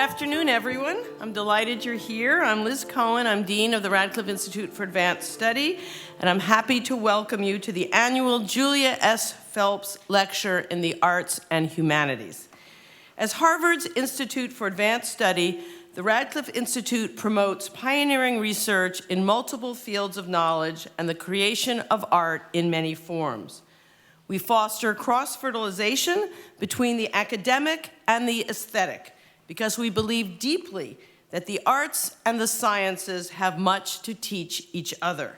afternoon, everyone. I'm delighted you're here. I'm Liz Cohen. I'm Dean of the Radcliffe Institute for Advanced Study, and I'm happy to welcome you to the annual Julia S. Phelps Lecture in the Arts and Humanities. As Harvard's Institute for Advanced Study, the Radcliffe Institute promotes pioneering research in multiple fields of knowledge and the creation of art in many forms. We foster cross-fertilization between the academic and the aesthetic, because we believe deeply that the arts and the sciences have much to teach each other.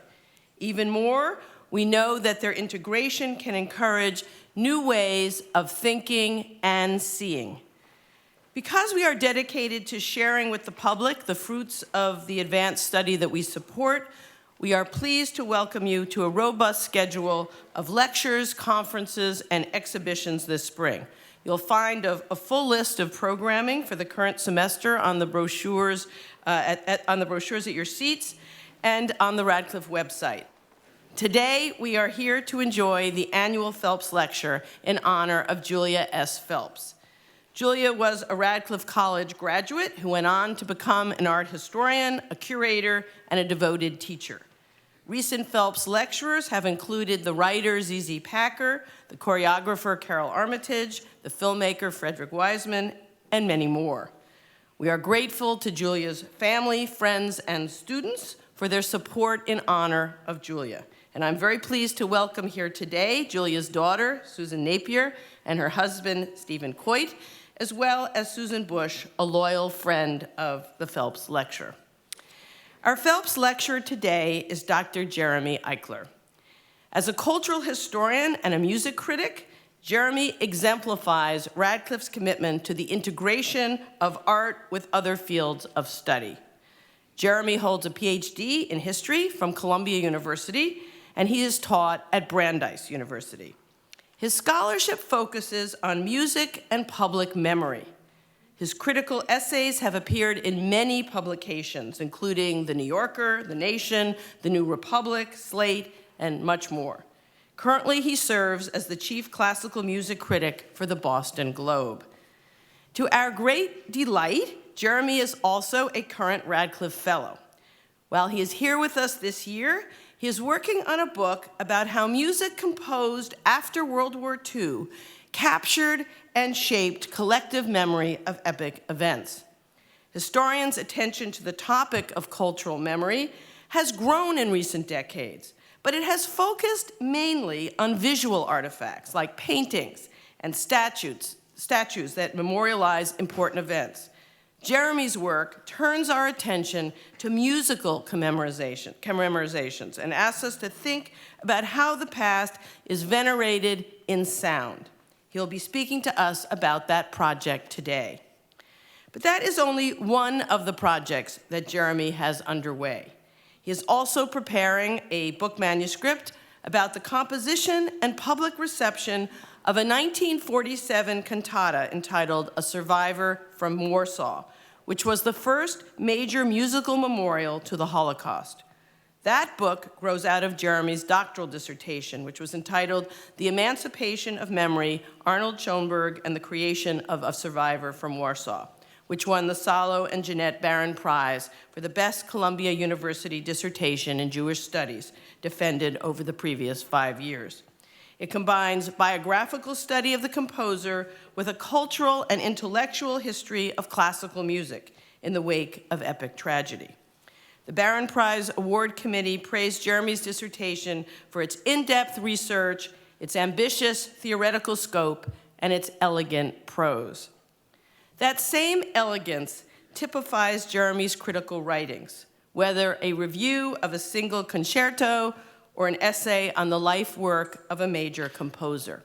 Even more, we know that their integration can encourage new ways of thinking and seeing. Because we are dedicated to sharing with the public the fruits of the advanced study that we support, we are pleased to welcome you to a robust schedule of lectures, conferences, and exhibitions this spring. You'll find a full list of programming for the current semester on the brochures at your seats and on the Radcliffe website. Today, we are here to enjoy the annual Phelps Lecture in honor of Julia S. Phelps. Julia was a Radcliffe College graduate who went on to become an art historian, a curator, and a devoted teacher. Recent Phelps lecturers have included the writer Z.Z. Packer, the choreographer Carol Armitage, the filmmaker Frederick Wiseman, and many more. We are grateful to Julia's family, friends, and students for their support in honor of Julia. And I'm very pleased to welcome here today Julia's daughter, Susan Napier, and her husband, Stephen Coit, as well as Susan Bush, a loyal friend of the Phelps Lecture. Our Phelps lecturer today is Dr. Jeremy Eichler. As a cultural historian and a music critic, Jeremy exemplifies Radcliffe's commitment to the integration of art with other fields of study. Jeremy holds a PhD in history from Columbia University, and he is taught at Brandeis University. His scholarship focuses on music and public memory. His critical essays have appeared in many publications, including The New Yorker, The Nation, The New Republic, Slate, and much more. Currently, he serves as the chief classical music critic for the Boston Globe. To our great delight, Jeremy is also a current Radcliffe Fellow. While he is here with us this year, he is working on a book about how music composed after World War II captured and shaped collective memory of epic events. Historians' attention to the topic of cultural memory has grown in recent decades, but it has focused mainly on visual artifacts like paintings and statues that memorialize important events. Jeremy's work turns our attention to musical commemorizations and asks us to think about how the past is venerated in sound. He'll be speaking to us about that project today. But that is only one of the projects that Jeremy has underway. He is also preparing a book manuscript about the composition and public reception of a 1947 cantata entitled A Survivor from Warsaw, which was the first major musical memorial to the Holocaust. That book grows out of Jeremy's doctoral dissertation, which was entitled The Emancipation of Memory, Arnold Schoenberg and the Creation of A Survivor from Warsaw, which won the Salo and Jeanette Barron Prize for the best Columbia University dissertation in Jewish studies, defended over the previous 5 years. It combines biographical study of the composer with a cultural and intellectual history of classical music in the wake of epic tragedy. The Barron Prize Award Committee praised Jeremy's dissertation for its in-depth research, its ambitious theoretical scope, and its elegant prose. That same elegance typifies Jeremy's critical writings, whether a review of a single concerto or an essay on the life work of a major composer.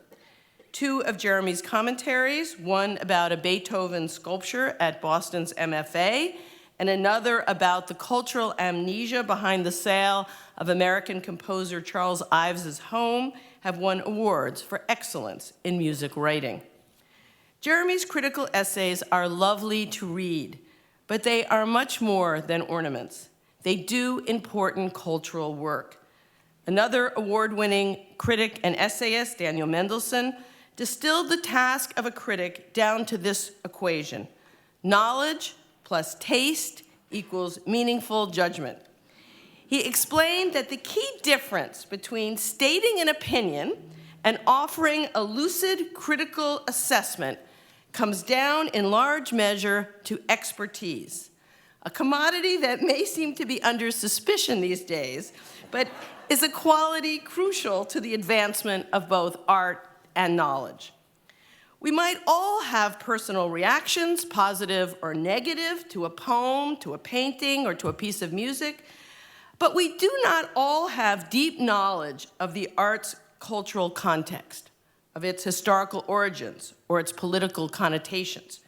Two of Jeremy's commentaries, one about a Beethoven sculpture at Boston's MFA, and another about the cultural amnesia behind the sale of American composer Charles Ives's home, have won awards for excellence in music writing. Jeremy's critical essays are lovely to read, but they are much more than ornaments. They do important cultural work. Another award-winning critic and essayist, Daniel Mendelsohn, distilled the task of a critic down to this equation: Knowledge plus taste equals meaningful judgment. He explained that the key difference between stating an opinion and offering a lucid, critical assessment comes down in large measure to expertise, a commodity that may seem to be under suspicion these days, but is a quality crucial to the advancement of both art and knowledge. We might all have personal reactions, positive or negative, to a poem, to a painting, or to a piece of music, but we do not all have deep knowledge of the art's cultural context, of its historical origins, or its political connotations.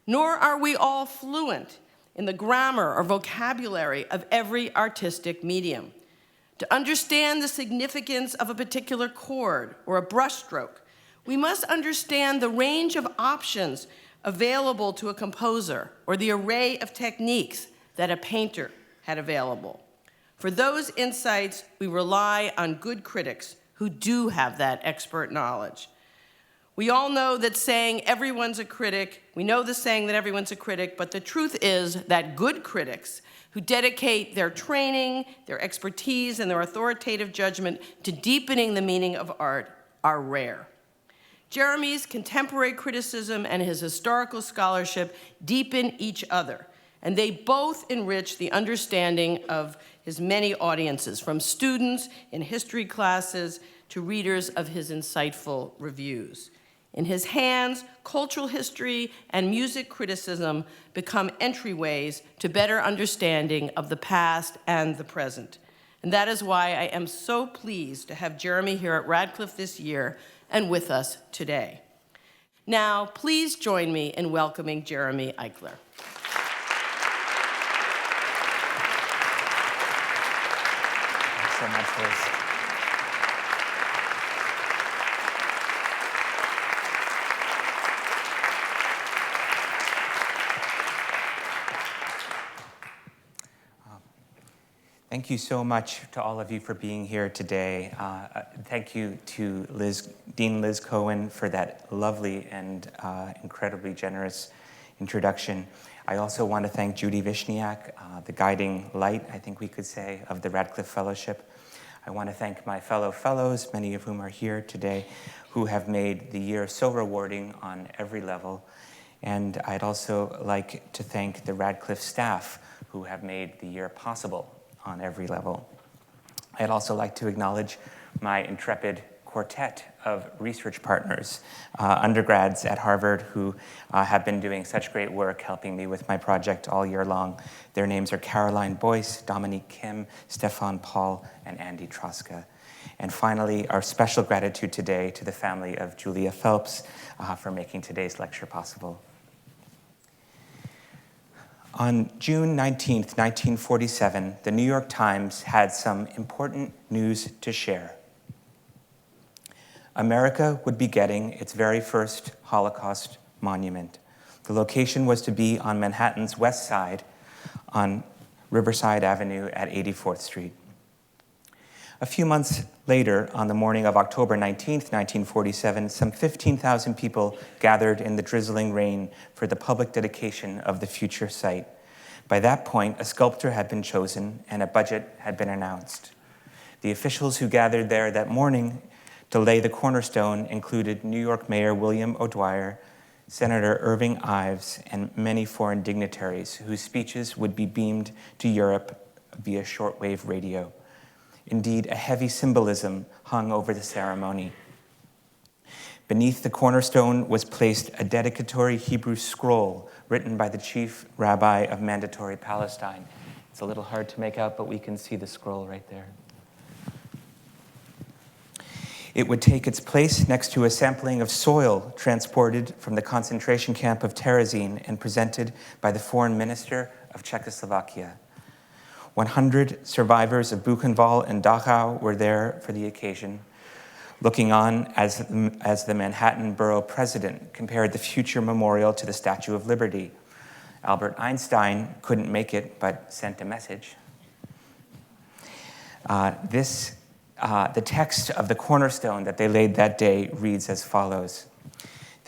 Nor are we all fluent in the grammar or vocabulary of every artistic medium. To understand the significance of a particular chord or a brushstroke, we must understand the range of options available to a composer or the array of techniques that a painter had available. For those insights, we rely on good critics who do have that expert knowledge. We all know that saying everyone's a critic, we know the saying that everyone's a critic, but the truth is that good critics who dedicate their training, their expertise, and their authoritative judgment to deepening the meaning of art are rare. Jeremy's contemporary criticism and his historical scholarship deepen each other, and they both enrich the understanding of his many audiences, from students in history classes to readers of his insightful reviews. In his hands, cultural history and music criticism become entryways to better understanding of the past and the present. And that is why I am so pleased to have Jeremy here at Radcliffe this year and with us today. Now, please join me in welcoming Jeremy Eichler. Thanks so much, Liz. Thank you so much to all of you for being here today. Thank you to Dean Liz Cohen for that lovely and incredibly generous introduction. I also want to thank Judy Vishniak, the guiding light, I think we could say, of the Radcliffe Fellowship. I want to thank my fellow fellows, many of whom are here today, who have made the year so rewarding on every level. And I'd also like to thank the Radcliffe staff who have made the year possible on every level. I'd also like to acknowledge my intrepid quartet of research partners, undergrads at Harvard who have been doing such great work helping me with my project all year long. Their names are Caroline Boyce, Dominique Kim, Stefan Paul, and Andy Troska. And finally, our special gratitude today to the family of Julia Phelps for making today's lecture possible. On June 19th, 1947, the New York Times had some important news to share. America would be getting its very first Holocaust monument. The location was to be on Manhattan's west side on Riverside Avenue at 84th Street. A few months later, on the morning of October 19th, 1947, some 15,000 people gathered in the drizzling rain for the public dedication of the future site. By that point, a sculptor had been chosen and a budget had been announced. The officials who gathered there that morning to lay the cornerstone included New York Mayor William O'Dwyer, Senator Irving Ives, and many foreign dignitaries whose speeches would be beamed to Europe via shortwave radio. Indeed, a heavy symbolism hung over the ceremony. Beneath the cornerstone was placed a dedicatory Hebrew scroll written by the chief rabbi of Mandatory Palestine. It's a little hard to make out, but we can see the scroll right there. It would take its place next to a sampling of soil transported from the concentration camp of Terezin and presented by the foreign minister of Czechoslovakia. 100 survivors of Buchenwald and Dachau were there for the occasion, looking on as the Manhattan borough president compared the future memorial to the Statue of Liberty. Albert Einstein couldn't make it, but sent a message. The text of the cornerstone that they laid that day reads as follows.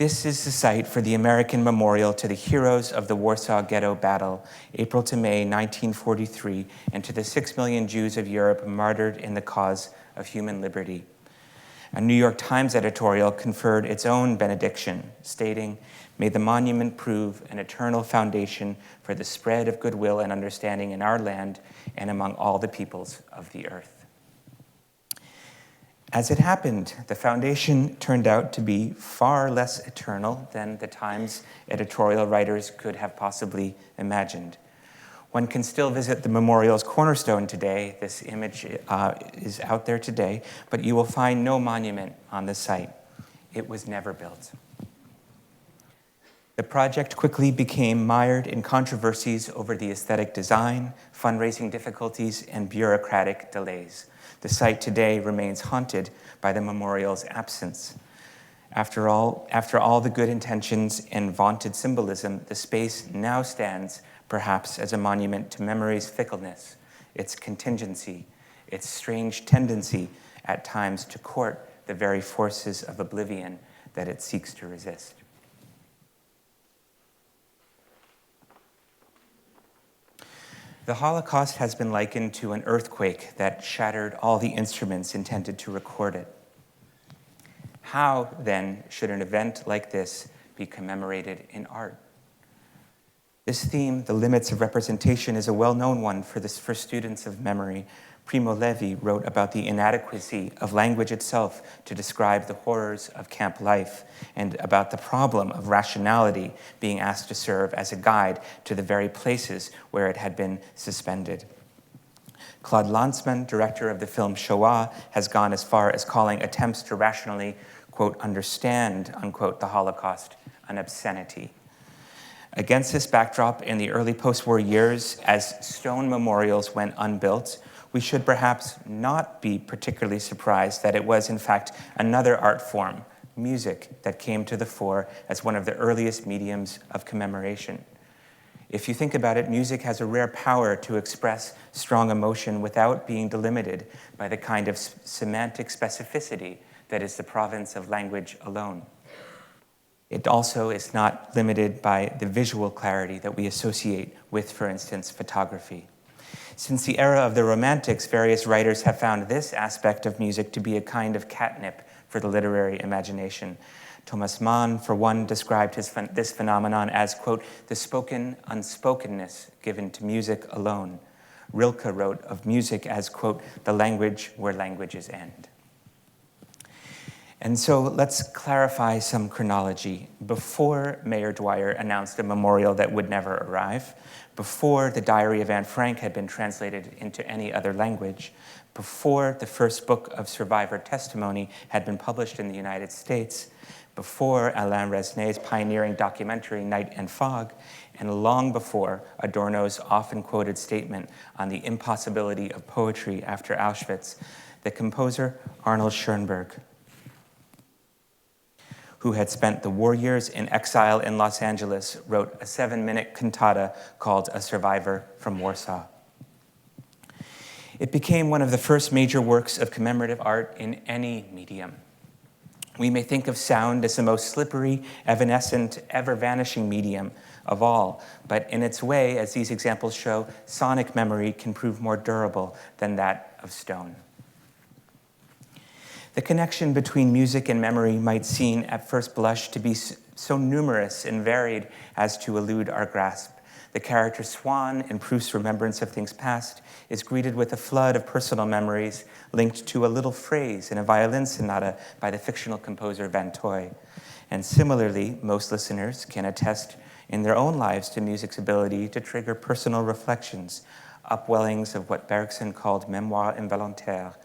This is the site for the American Memorial to the heroes of the Warsaw Ghetto Battle, April to May 1943, and to the 6 million Jews of Europe martyred in the cause of human liberty. A New York Times editorial conferred its own benediction, stating, "May the monument prove an eternal foundation for the spread of goodwill and understanding in our land and among all the peoples of the earth." As it happened, the foundation turned out to be far less eternal than the Times editorial writers could have possibly imagined. One can still visit the memorial's cornerstone today. This image is out there today, but you will find no monument on the site. It was never built. The project quickly became mired in controversies over the aesthetic design, fundraising difficulties, and bureaucratic delays. The site today remains haunted by the memorial's absence. After all the good intentions and vaunted symbolism, the space now stands perhaps as a monument to memory's fickleness, its contingency, its strange tendency at times to court the very forces of oblivion that it seeks to resist. The Holocaust has been likened to an earthquake that shattered all the instruments intended to record it. How, then, should an event like this be commemorated in art? This theme, the limits of representation, is a well-known one for students of memory. Primo Levi wrote about the inadequacy of language itself to describe the horrors of camp life, and about the problem of rationality being asked to serve as a guide to the very places where it had been suspended. Claude Lanzmann, director of the film Shoah, has gone as far as calling attempts to rationally, quote, understand, unquote, the Holocaust an obscenity. Against this backdrop, in the early post-war years, as stone memorials went unbuilt, we should perhaps not be particularly surprised that it was, in fact, another art form, music, that came to the fore as one of the earliest mediums of commemoration. If you think about it, music has a rare power to express strong emotion without being delimited by the kind of semantic specificity that is the province of language alone. It also is not limited by the visual clarity that we associate with, for instance, photography. Since the era of the Romantics, various writers have found this aspect of music to be a kind of catnip for the literary imagination. Thomas Mann, for one, described this phenomenon as, quote, the spoken unspokenness given to music alone. Rilke wrote of music as, quote, the language where languages end. And so let's clarify some chronology. Before Mayor Dwyer announced a memorial that would never arrive, before the Diary of Anne Frank had been translated into any other language, before the first book of survivor testimony had been published in the United States, before Alain Resnais's pioneering documentary Night and Fog, and long before Adorno's often quoted statement on the impossibility of poetry after Auschwitz, the composer Arnold Schoenberg, who had spent the war years in exile in Los Angeles, wrote a 7-minute cantata called A Survivor from Warsaw. It became one of the first major works of commemorative art in any medium. We may think of sound as the most slippery, evanescent, ever-vanishing medium of all, but in its way, as these examples show, sonic memory can prove more durable than that of stone. The connection between music and memory might seem at first blush to be so numerous and varied as to elude our grasp. The character Swan, in Proust's Remembrance of Things Past, is greeted with a flood of personal memories linked to a little phrase in a violin sonata by the fictional composer Van Toy. And similarly, most listeners can attest in their own lives to music's ability to trigger personal reflections, upwellings of what Bergson called mémoire involontaire,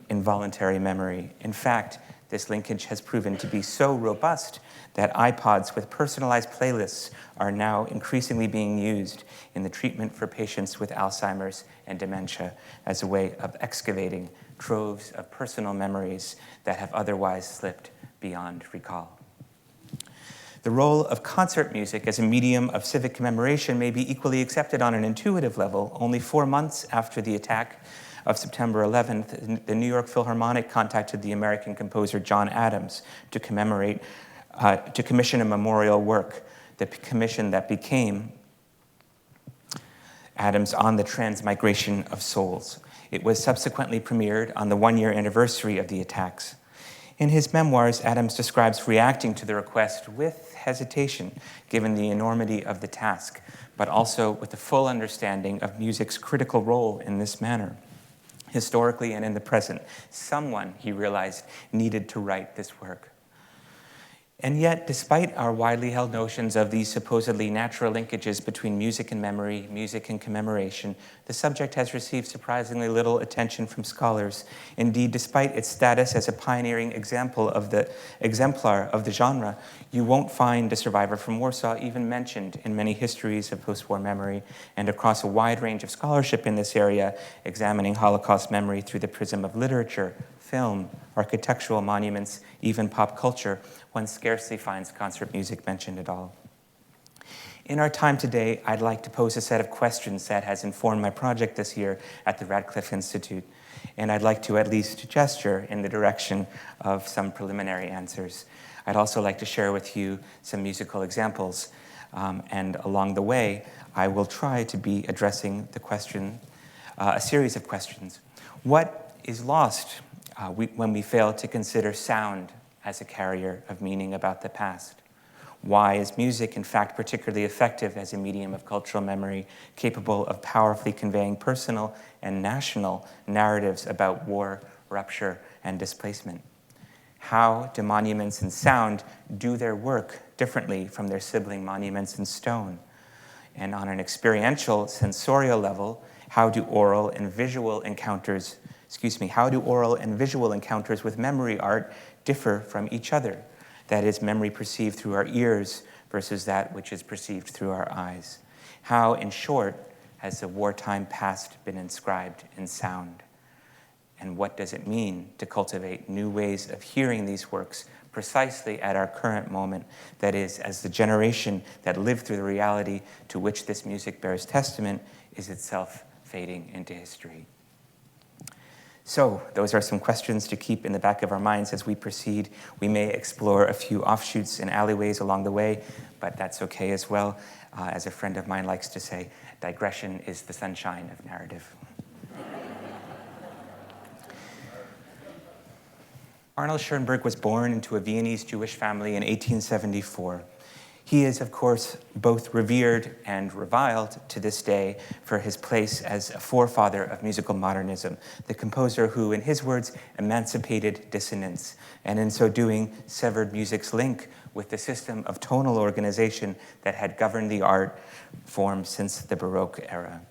involuntary memory. In fact, this linkage has proven to be so robust that iPods with personalized playlists are now increasingly being used in the treatment for patients with Alzheimer's and dementia as a way of excavating troves of personal memories that have otherwise slipped beyond recall. The role of concert music as a medium of civic commemoration may be equally accepted on an intuitive level. Only 4 months after the attack of September 11th, the New York Philharmonic contacted the American composer John Adams to commemorate to commission a memorial work, the commission that became Adams on the Transmigration of Souls. It was subsequently premiered on the one-year anniversary of the attacks. In his memoirs, Adams describes reacting to the request with hesitation, given the enormity of the task, but also with a full understanding of music's critical role in this manner. Historically and in the present, someone, he realized, needed to write this work. And yet, despite our widely held notions of these supposedly natural linkages between music and memory, music and commemoration, the subject has received surprisingly little attention from scholars. Indeed, despite its status as a pioneering exemplar of the genre, you won't find A Survivor from Warsaw even mentioned in many histories of post-war memory, and across a wide range of scholarship in this area, examining Holocaust memory through the prism of literature, film, architectural monuments, even pop culture, one scarcely finds concert music mentioned at all. In our time today, I'd like to pose a set of questions that has informed my project this year at the Radcliffe Institute, and I'd like to at least gesture in the direction of some preliminary answers. I'd also like to share with you some musical examples, and along the way, I will try to be addressing the question, a series of questions. What is lost when we fail to consider sound as a carrier of meaning about the past? Why is music, in fact, particularly effective as a medium of cultural memory, capable of powerfully conveying personal and national narratives about war, rupture, and displacement? How do monuments in sound do their work differently from their sibling monuments in stone? And on an experiential, sensorial level, how do oral and visual encounters with memory art differ from each other? That is, memory perceived through our ears versus that which is perceived through our eyes. How, in short, has the wartime past been inscribed in sound? And what does it mean to cultivate new ways of hearing these works precisely at our current moment, that is, as the generation that lived through the reality to which this music bears testament is itself fading into history? So those are some questions to keep in the back of our minds as we proceed. We may explore a few offshoots and alleyways along the way, but that's okay as well. As a friend of mine likes to say, digression is the sunshine of narrative. Arnold Schoenberg was born into a Viennese Jewish family in 1874. He is, of course, both revered and reviled to this day for his place as a forefather of musical modernism, the composer who, in his words, emancipated dissonance, and in so doing, severed music's link with the system of tonal organization that had governed the art form since the Baroque era.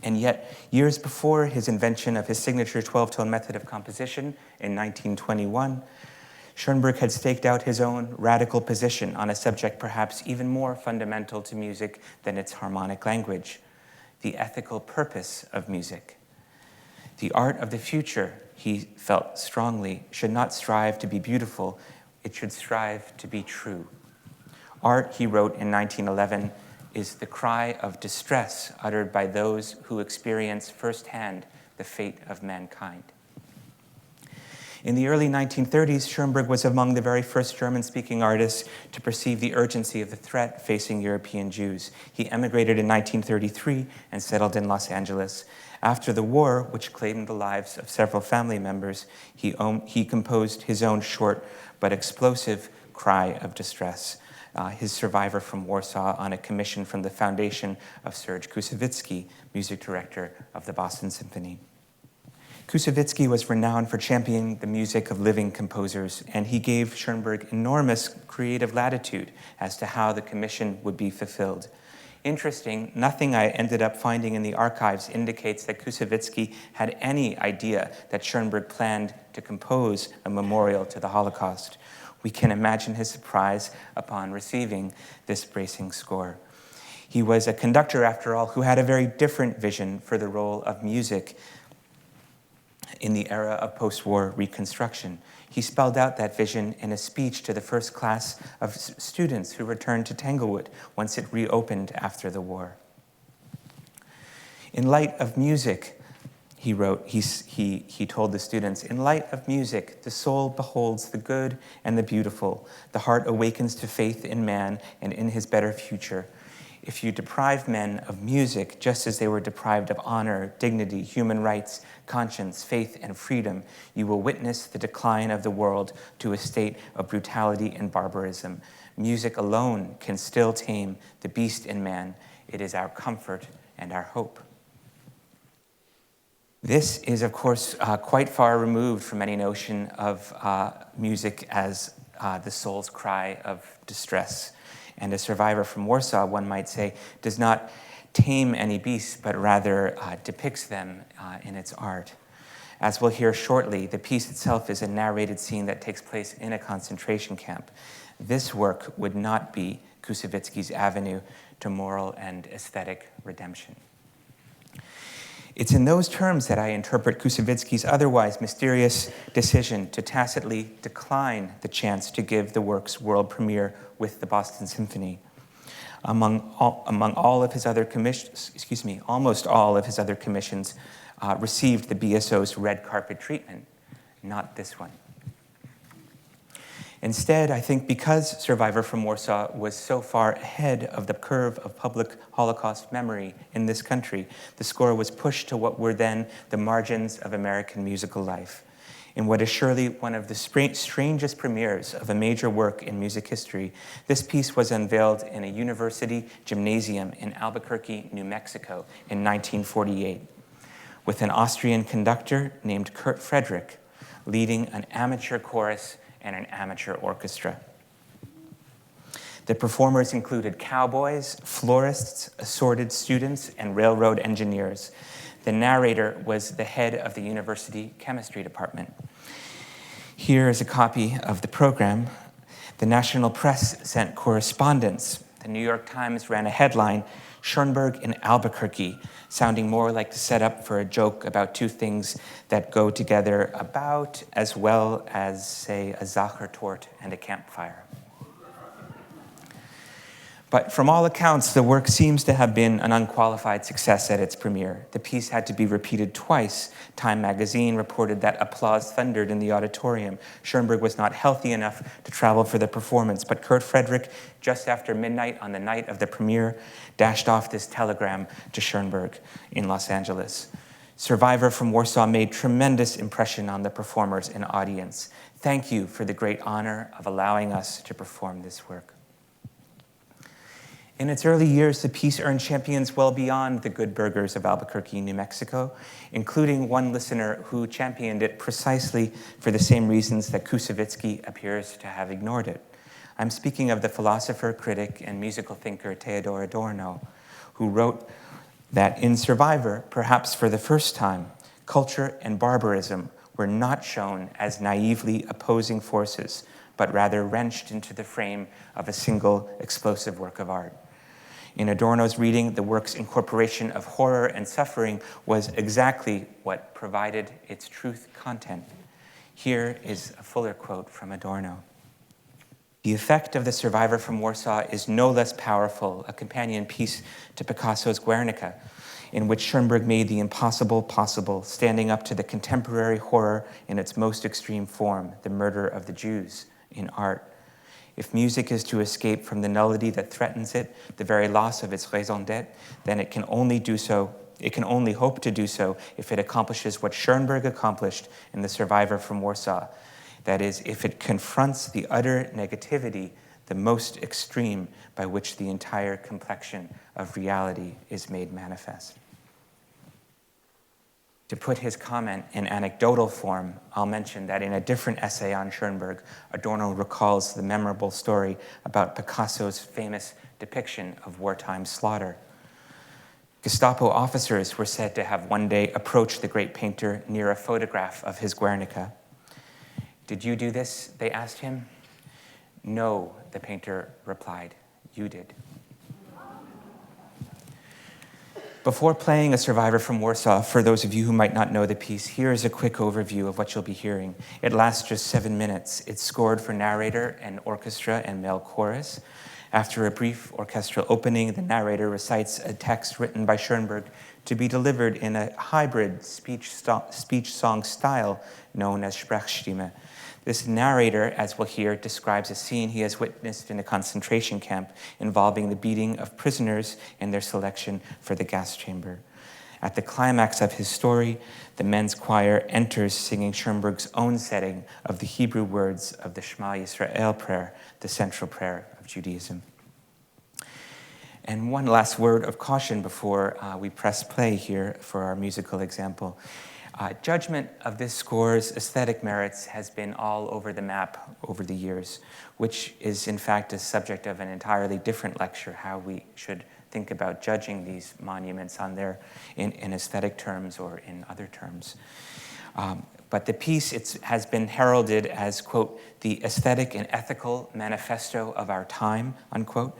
And yet, years before his invention of his signature 12-tone method of composition in 1921, Schoenberg had staked out his own radical position on a subject perhaps even more fundamental to music than its harmonic language, the ethical purpose of music. The art of the future, he felt strongly, should not strive to be beautiful, it should strive to be true. Art, he wrote in 1911, is the cry of distress uttered by those who experience firsthand the fate of mankind. In the early 1930s, Schoenberg was among the very first German-speaking artists to perceive the urgency of the threat facing European Jews. He emigrated in 1933 and settled in Los Angeles. After the war, which claimed the lives of several family members, he composed his own short but explosive cry of distress, his Survivor from Warsaw, on a commission from the foundation of Serge Koussevitzky, music director of the Boston Symphony. Koussevitzky was renowned for championing the music of living composers, and he gave Schoenberg enormous creative latitude as to how the commission would be fulfilled. Interesting, nothing I ended up finding in the archives indicates that Koussevitzky had any idea that Schoenberg planned to compose a memorial to the Holocaust. We can imagine his surprise upon receiving this bracing score. He was a conductor, after all, who had a very different vision for the role of music in the era of post-war reconstruction. He spelled out that vision in a speech to the first class of students who returned to Tanglewood once it reopened after the war. In light of music, he wrote, he told the students, "In light of music, the soul beholds the good and the beautiful. The heart awakens to faith in man and in his better future. If you deprive men of music, just as they were deprived of honor, dignity, human rights, conscience, faith, and freedom, you will witness the decline of the world to a state of brutality and barbarism. Music alone can still tame the beast in man. It is our comfort and our hope." This is, of course, quite far removed from any notion of music as the soul's cry of distress. And a survivor from Warsaw, one might say, does not tame any beasts, but rather depicts them in its art. As we'll hear shortly, the piece itself is a narrated scene that takes place in a concentration camp. This work would not be Koussevitzky's avenue to moral and aesthetic redemption. It's in those terms that I interpret Koussevitzky's otherwise mysterious decision to tacitly decline the chance to give the work's world premiere with the Boston Symphony. Among all of his other commissions, almost all of his other commissions received the BSO's red carpet treatment, not this one. Instead, I think because Survivor from Warsaw was so far ahead of the curve of public Holocaust memory in this country, the score was pushed to what were then the margins of American musical life. In what is surely one of the strangest premieres of a major work in music history, this piece was unveiled in a university gymnasium in Albuquerque, New Mexico in 1948, with an Austrian conductor named Kurt Frederick leading an amateur chorus and an amateur orchestra. The performers included cowboys, florists, assorted students, and railroad engineers. The narrator was the head of the university chemistry department. Here is a copy of the program. The national press sent correspondence. The New York Times ran a headline, "Schoenberg in Albuquerque," sounding more like the setup for a joke about two things that go together about as well as, say, a Sachertorte and a campfire. But from all accounts, the work seems to have been an unqualified success at its premiere. The piece had to be repeated twice. Time magazine reported that applause thundered in the auditorium. Schoenberg was not healthy enough to travel for the performance, but Kurt Frederick, just after midnight on the night of the premiere, dashed off this telegram to Schoenberg in Los Angeles. Survivor from Warsaw made tremendous impression on the performers and audience. Thank you for the great honor of allowing us to perform this work. In its early years, the piece earned champions well beyond the good burghers of Albuquerque, New Mexico, including one listener who championed it precisely for the same reasons that Koussevitzky appears to have ignored it. I'm speaking of the philosopher, critic, and musical thinker Theodor Adorno, who wrote that in Survivor, perhaps for the first time, culture and barbarism were not shown as naively opposing forces, but rather wrenched into the frame of a single explosive work of art. In Adorno's reading, the work's incorporation of horror and suffering was exactly what provided its truth content. Here is a fuller quote from Adorno. "The effect of the Survivor from Warsaw is no less powerful, a companion piece to Picasso's Guernica, in which Schoenberg made the impossible possible, standing up to the contemporary horror in its most extreme form, the murder of the Jews, in art. If music is to escape from the nullity that threatens it, the very loss of its raison d'être, then it can only hope to do so if it accomplishes what Schoenberg accomplished in The Survivor from Warsaw. That is, if it confronts the utter negativity, the most extreme, by which the entire complexion of reality is made manifest." To put his comment in anecdotal form, I'll mention that in a different essay on Schoenberg, Adorno recalls the memorable story about Picasso's famous depiction of wartime slaughter. Gestapo officers were said to have one day approached the great painter near a photograph of his Guernica. "Did you do this?" they asked him. "No," the painter replied, "you did." Before playing A Survivor from Warsaw, for those of you who might not know the piece, here is a quick overview of what you'll be hearing. It lasts just 7 minutes. It's scored for narrator and orchestra and male chorus. After a brief orchestral opening, the narrator recites a text written by Schoenberg to be delivered in a hybrid speech-song style known as Sprechstimme. This narrator, as we'll hear, describes a scene he has witnessed in a concentration camp involving the beating of prisoners and their selection for the gas chamber. At the climax of his story, the men's choir enters singing Schoenberg's own setting of the Hebrew words of the Shema Yisrael prayer, the central prayer of Judaism. And one last word of caution before we press play here for our musical example. Judgment of this score's aesthetic merits has been all over the map over the years, which is in fact a subject of an entirely different lecture, how we should think about judging these monuments on their in aesthetic terms or in other terms. But the piece has been heralded as, quote, the aesthetic and ethical manifesto of our time, unquote.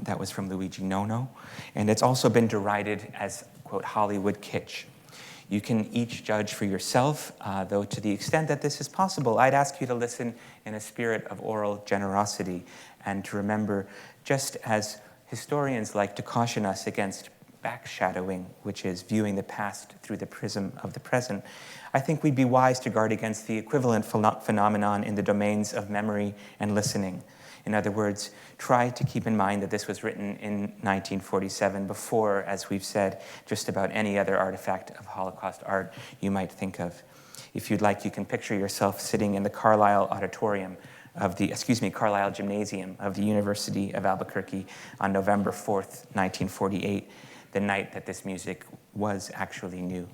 That was from Luigi Nono. And it's also been derided as, quote, Hollywood kitsch. You can each judge for yourself, though to the extent that this is possible, I'd ask you to listen in a spirit of oral generosity and to remember, just as historians like to caution us against backshadowing, which is viewing the past through the prism of the present, I think we'd be wise to guard against the equivalent phenomenon in the domains of memory and listening. In other words, try to keep in mind that this was written in 1947 before, as we've said, just about any other artifact of Holocaust art you might think of. If you'd like, you can picture yourself sitting in the Carlisle Gymnasium of the University of Albuquerque on November 4th, 1948, the night that this music was actually new.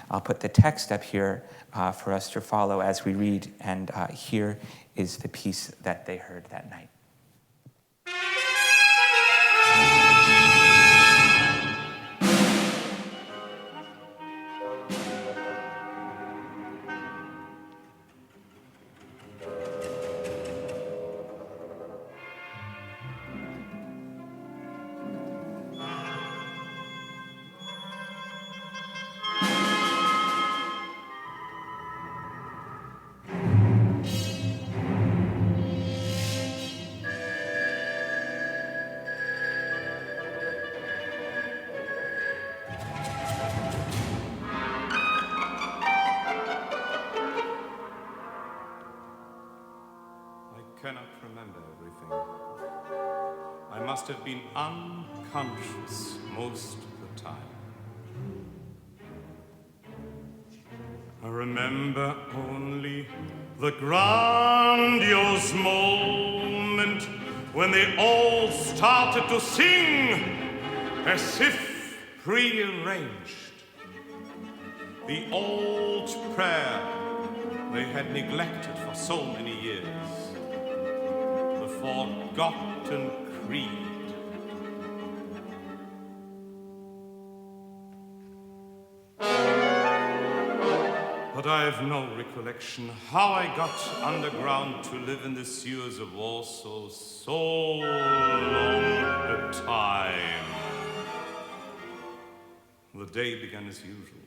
I'll put the text up here for us to follow as we read, and here is the piece that they heard that night. Must have been unconscious most of the time. I remember only the grandiose moment when they all started to sing as if prearranged. The old prayer they had neglected for so many years. The forgotten creed. But I have no recollection how I got underground to live in the sewers of Warsaw so long a time. The day began as usual.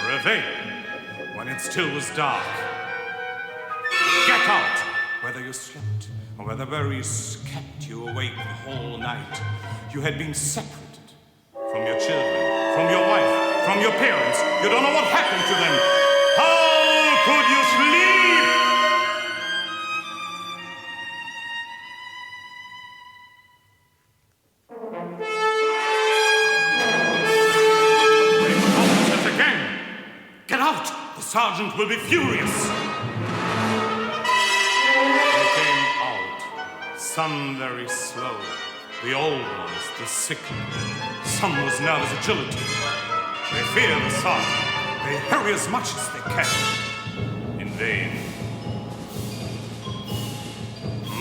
Réveil, when it still was dark. Get out, whether you slept or whether worries kept you awake the whole night. You had been separated from your children, from your wife, from your parents. You don't know what happened to them. How could you sleep? They bolted again. Get out! The sergeant will be furious. They came out, some very slow. The old ones, the sick. Some was nervous agility. They fear the sun. They hurry as much as they can. In vain.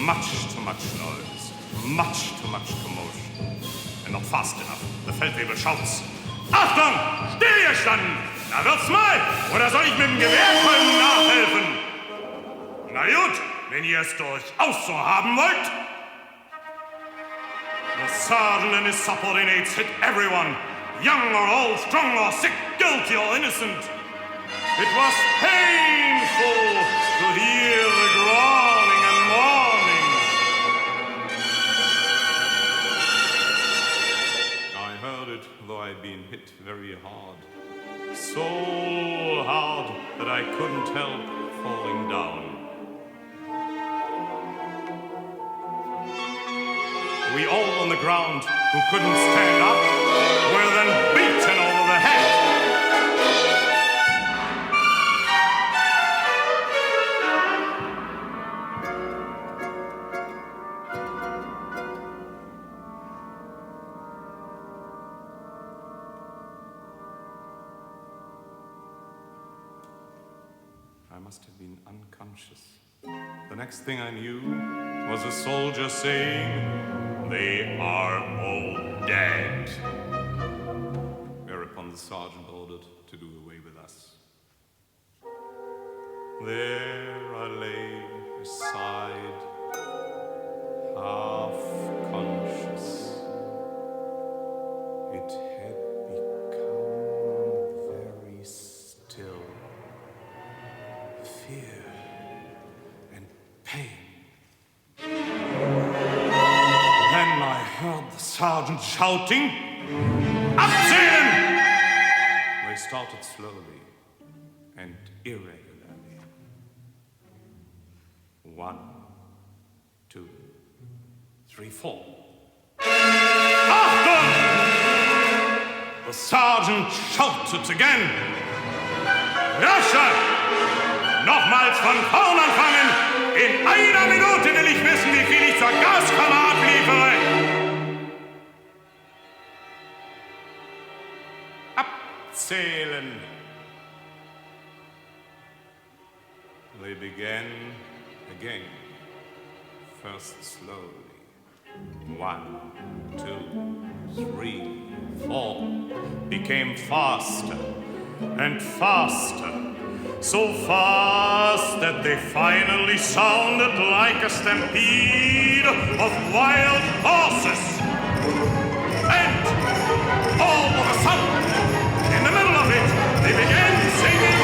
Much too much noise. Much too much commotion. And not fast enough. The Feldwebel shouts. Achtung! Stillgestanden! Na wird's mal! Oder soll ich mit dem Gewehrkolben nachhelfen? Na gut, wenn ihr es durchaus so haben wollt. The sergeant and his subordinates hit everyone. Young or old, strong or sick, guilty or innocent. It was painful to hear the groaning and mourning. very hard. So hard that I couldn't help falling down. We all on the ground who couldn't stand up were then beaten over the head. I must have been unconscious. The next thing I knew was a soldier saying, "They are all dead." Whereupon the sergeant ordered to do away with us. There I lay beside, half conscious. It had become very still. Fear and pain. Then I heard the sergeant shouting, "Abzählen!" They started slowly and irregularly. 1, 2, 3, 4. Achtung! The sergeant shouted again. Rascher! Nochmals von vorn anfangen! In einer Minute will ich wissen, wie viel ich zur Gaskammer abliefere! Abzählen! They began again, first slowly. 1, 2, 3, 4. Became faster and faster. So fast that they finally sounded like a stampede of wild horses. And all of a sudden, in the middle of it, they began singing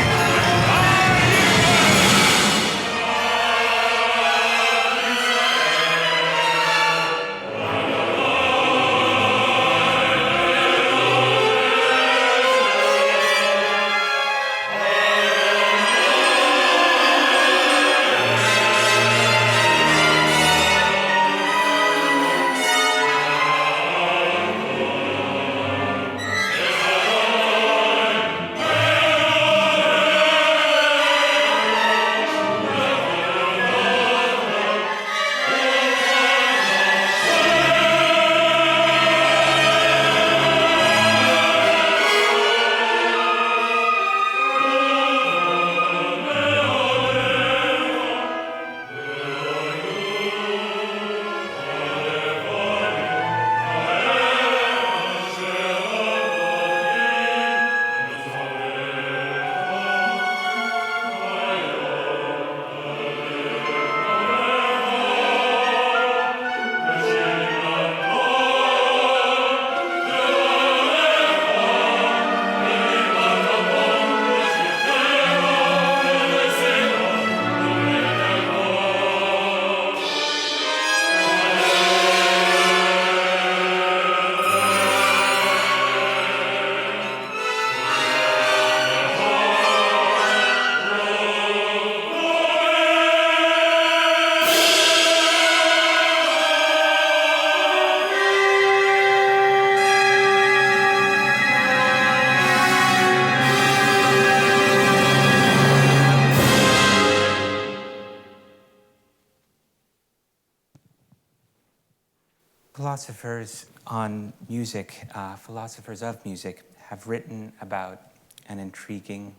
Philosophers on music, philosophers of music, have written about an intriguing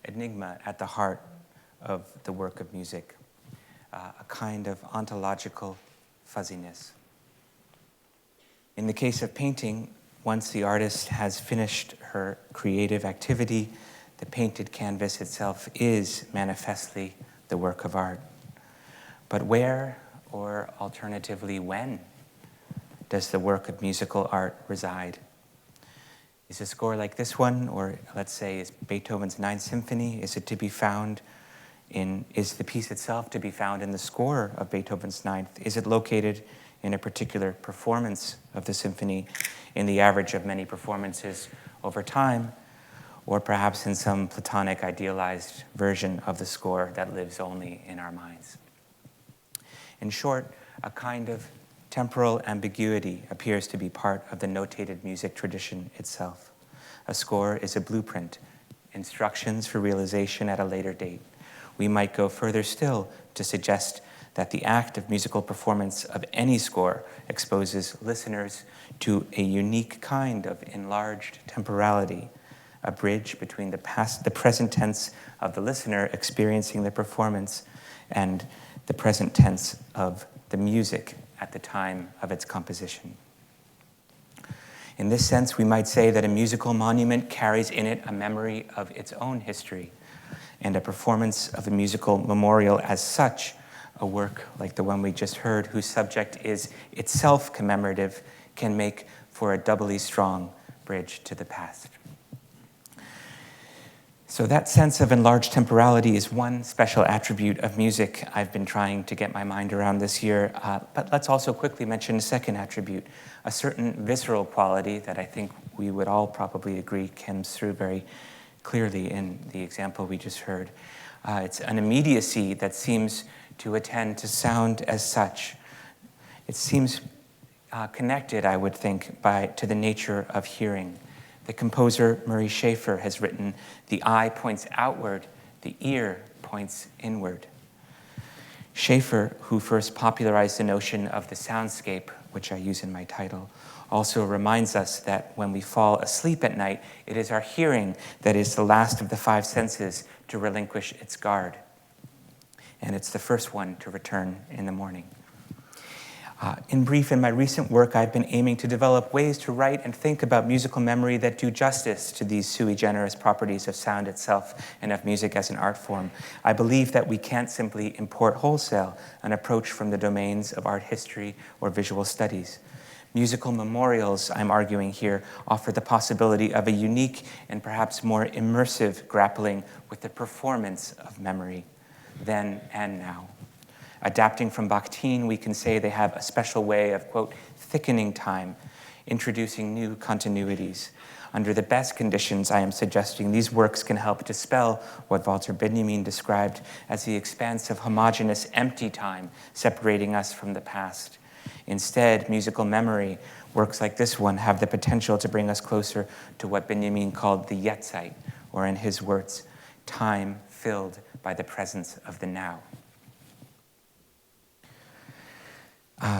enigma at the heart of the work of music, a kind of ontological fuzziness. In the case of painting, once the artist has finished her creative activity, the painted canvas itself is manifestly the work of art. But where, or alternatively when, does the work of musical art reside? Is a score like this one, or let's say is Beethoven's Ninth Symphony, is it to be found in, is the piece itself to be found in the score of Beethoven's Ninth? Is it located in a particular performance of the symphony in the average of many performances, over time, or perhaps in some Platonic idealized version of the score that lives only in our minds. In short, a kind of temporal ambiguity appears to be part of the notated music tradition itself. A score is a blueprint, instructions for realization at a later date. We might go further still to suggest that the act of musical performance of any score exposes listeners to a unique kind of enlarged temporality, a bridge between the present tense of the listener experiencing the performance and the present tense of the music at the time of its composition. In this sense, we might say that a musical monument carries in it a memory of its own history, and a performance of a musical memorial as such, a work like the one we just heard, whose subject is itself commemorative, can make for a doubly strong bridge to the past. So that sense of enlarged temporality is one special attribute of music I've been trying to get my mind around this year. But let's also quickly mention a second attribute, a certain visceral quality that I think we would all probably agree comes through very clearly in the example we just heard. It's an immediacy that seems to attend to sound as such. It seems connected, I would think, to the nature of hearing. The composer Murray Schafer has written, "The eye points outward, the ear points inward." Schafer, who first popularized the notion of the soundscape, which I use in my title, also reminds us that when we fall asleep at night, it is our hearing that is the last of the five senses to relinquish its guard. And it's the first one to return in the morning. In brief, in my recent work, I've been aiming to develop ways to write and think about musical memory that do justice to these sui generis properties of sound itself and of music as an art form. I believe that we can't simply import wholesale an approach from the domains of art history or visual studies. Musical memorials, I'm arguing here, offer the possibility of a unique and perhaps more immersive grappling with the performance of memory, then and now. Adapting from Bakhtin, we can say they have a special way of, quote, thickening time, introducing new continuities. Under the best conditions, I am suggesting these works can help dispel what Walter Benjamin described as the expanse of homogeneous empty time separating us from the past. Instead, musical memory, works like this one, have the potential to bring us closer to what Benjamin called the Jetztzeit, or in his words, time filled by the presence of the now.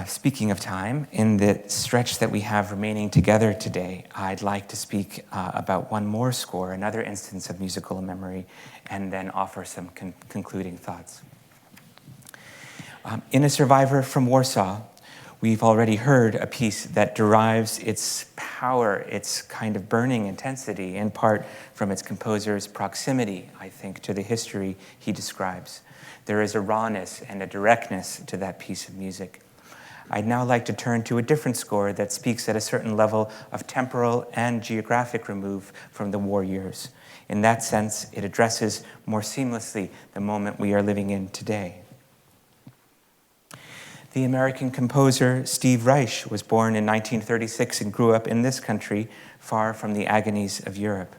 Speaking of time, in the stretch that we have remaining together today, I'd like to speak about one more score, another instance of musical memory, and then offer some concluding thoughts. In A Survivor from Warsaw, we've already heard a piece that derives its power, its kind of burning intensity, in part from its composer's proximity, I think, to the history he describes. There is a rawness and a directness to that piece of music. I'd now like to turn to a different score that speaks at a certain level of temporal and geographic remove from the war years. In that sense, it addresses more seamlessly the moment we are living in today. The American composer Steve Reich was born in 1936 and grew up in this country, far from the agonies of Europe.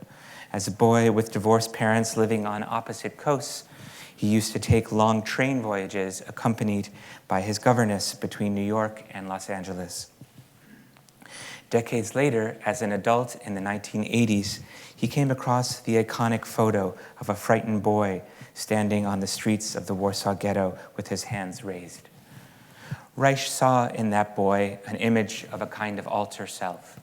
As a boy with divorced parents living on opposite coasts, he used to take long train voyages accompanied by his governess between New York and Los Angeles. Decades later, as an adult in the 1980s, he came across the iconic photo of a frightened boy standing on the streets of the Warsaw Ghetto with his hands raised. Reich saw in that boy an image of a kind of alter self.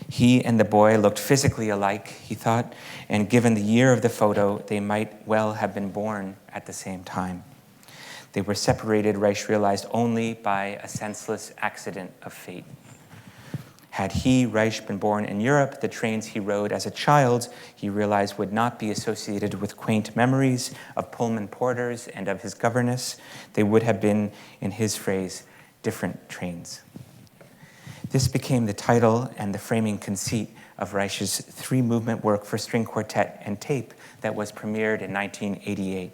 He and the boy looked physically alike, he thought, and given the year of the photo, they might well have been born at the same time. They were separated, Reich realized, only by a senseless accident of fate. Had he, Reich, been born in Europe, the trains he rode as a child, he realized, would not be associated with quaint memories of Pullman porters and of his governess. They would have been, in his phrase, different trains. This became the title and the framing conceit of Reich's three-movement work for string quartet and tape that was premiered in 1988.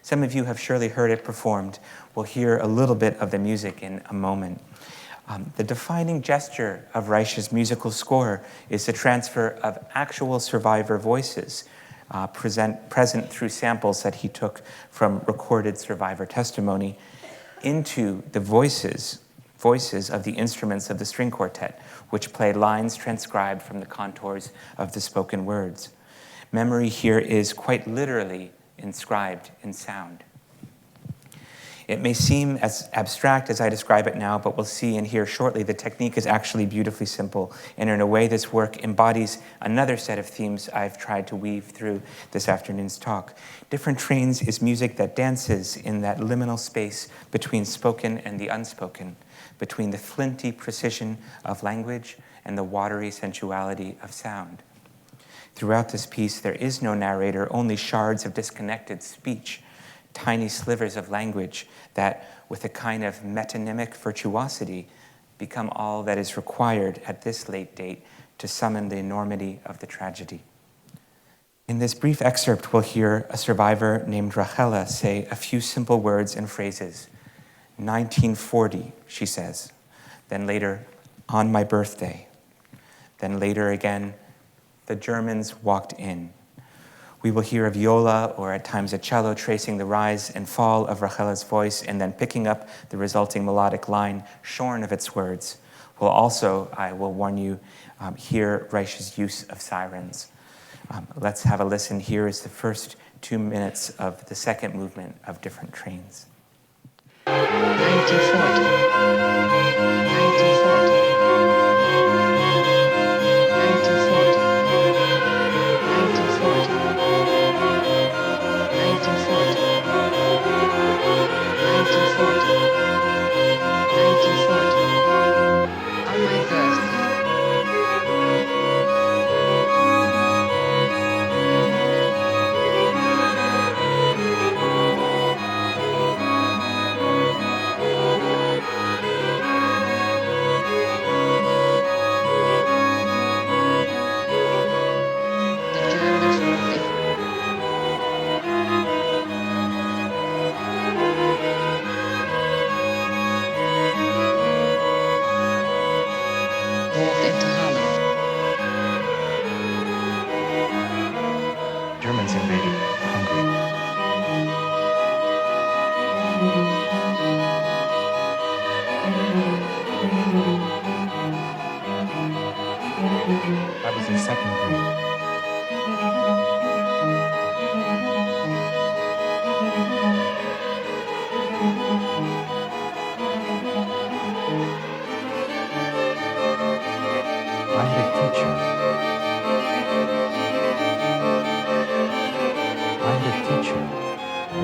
Some of you have surely heard it performed. We'll hear a little bit of the music in a moment. The defining gesture of Reich's musical score is the transfer of actual survivor voices present through samples that he took from recorded survivor testimony into the voices of the instruments of the string quartet, which play lines transcribed from the contours of the spoken words. Memory here is quite literally inscribed in sound. It may seem as abstract as I describe it now, but we'll see and hear shortly the technique is actually beautifully simple, and in a way this work embodies another set of themes I've tried to weave through this afternoon's talk. Different Trains is music that dances in that liminal space between spoken and the unspoken, between the flinty precision of language and the watery sensuality of sound. Throughout this piece, there is no narrator, only shards of disconnected speech, tiny slivers of language that, with a kind of metonymic virtuosity, become all that is required at this late date to summon the enormity of the tragedy. In this brief excerpt, we'll hear a survivor named Rachela say a few simple words and phrases. 1940, she says. Then later, on my birthday. Then later again, the Germans walked in. We will hear a viola or at times a cello tracing the rise and fall of Rachela's voice and then picking up the resulting melodic line shorn of its words. We'll also, I will warn you, hear Reich's use of sirens. Let's have a listen. Here is the first 2 minutes of the second movement of Different Trains. 1940. 1940. 1940. On my birthday. The Germans walked in. Walked into Holland. Germans invaded Hungary. I was in second grade. I had a teacher. A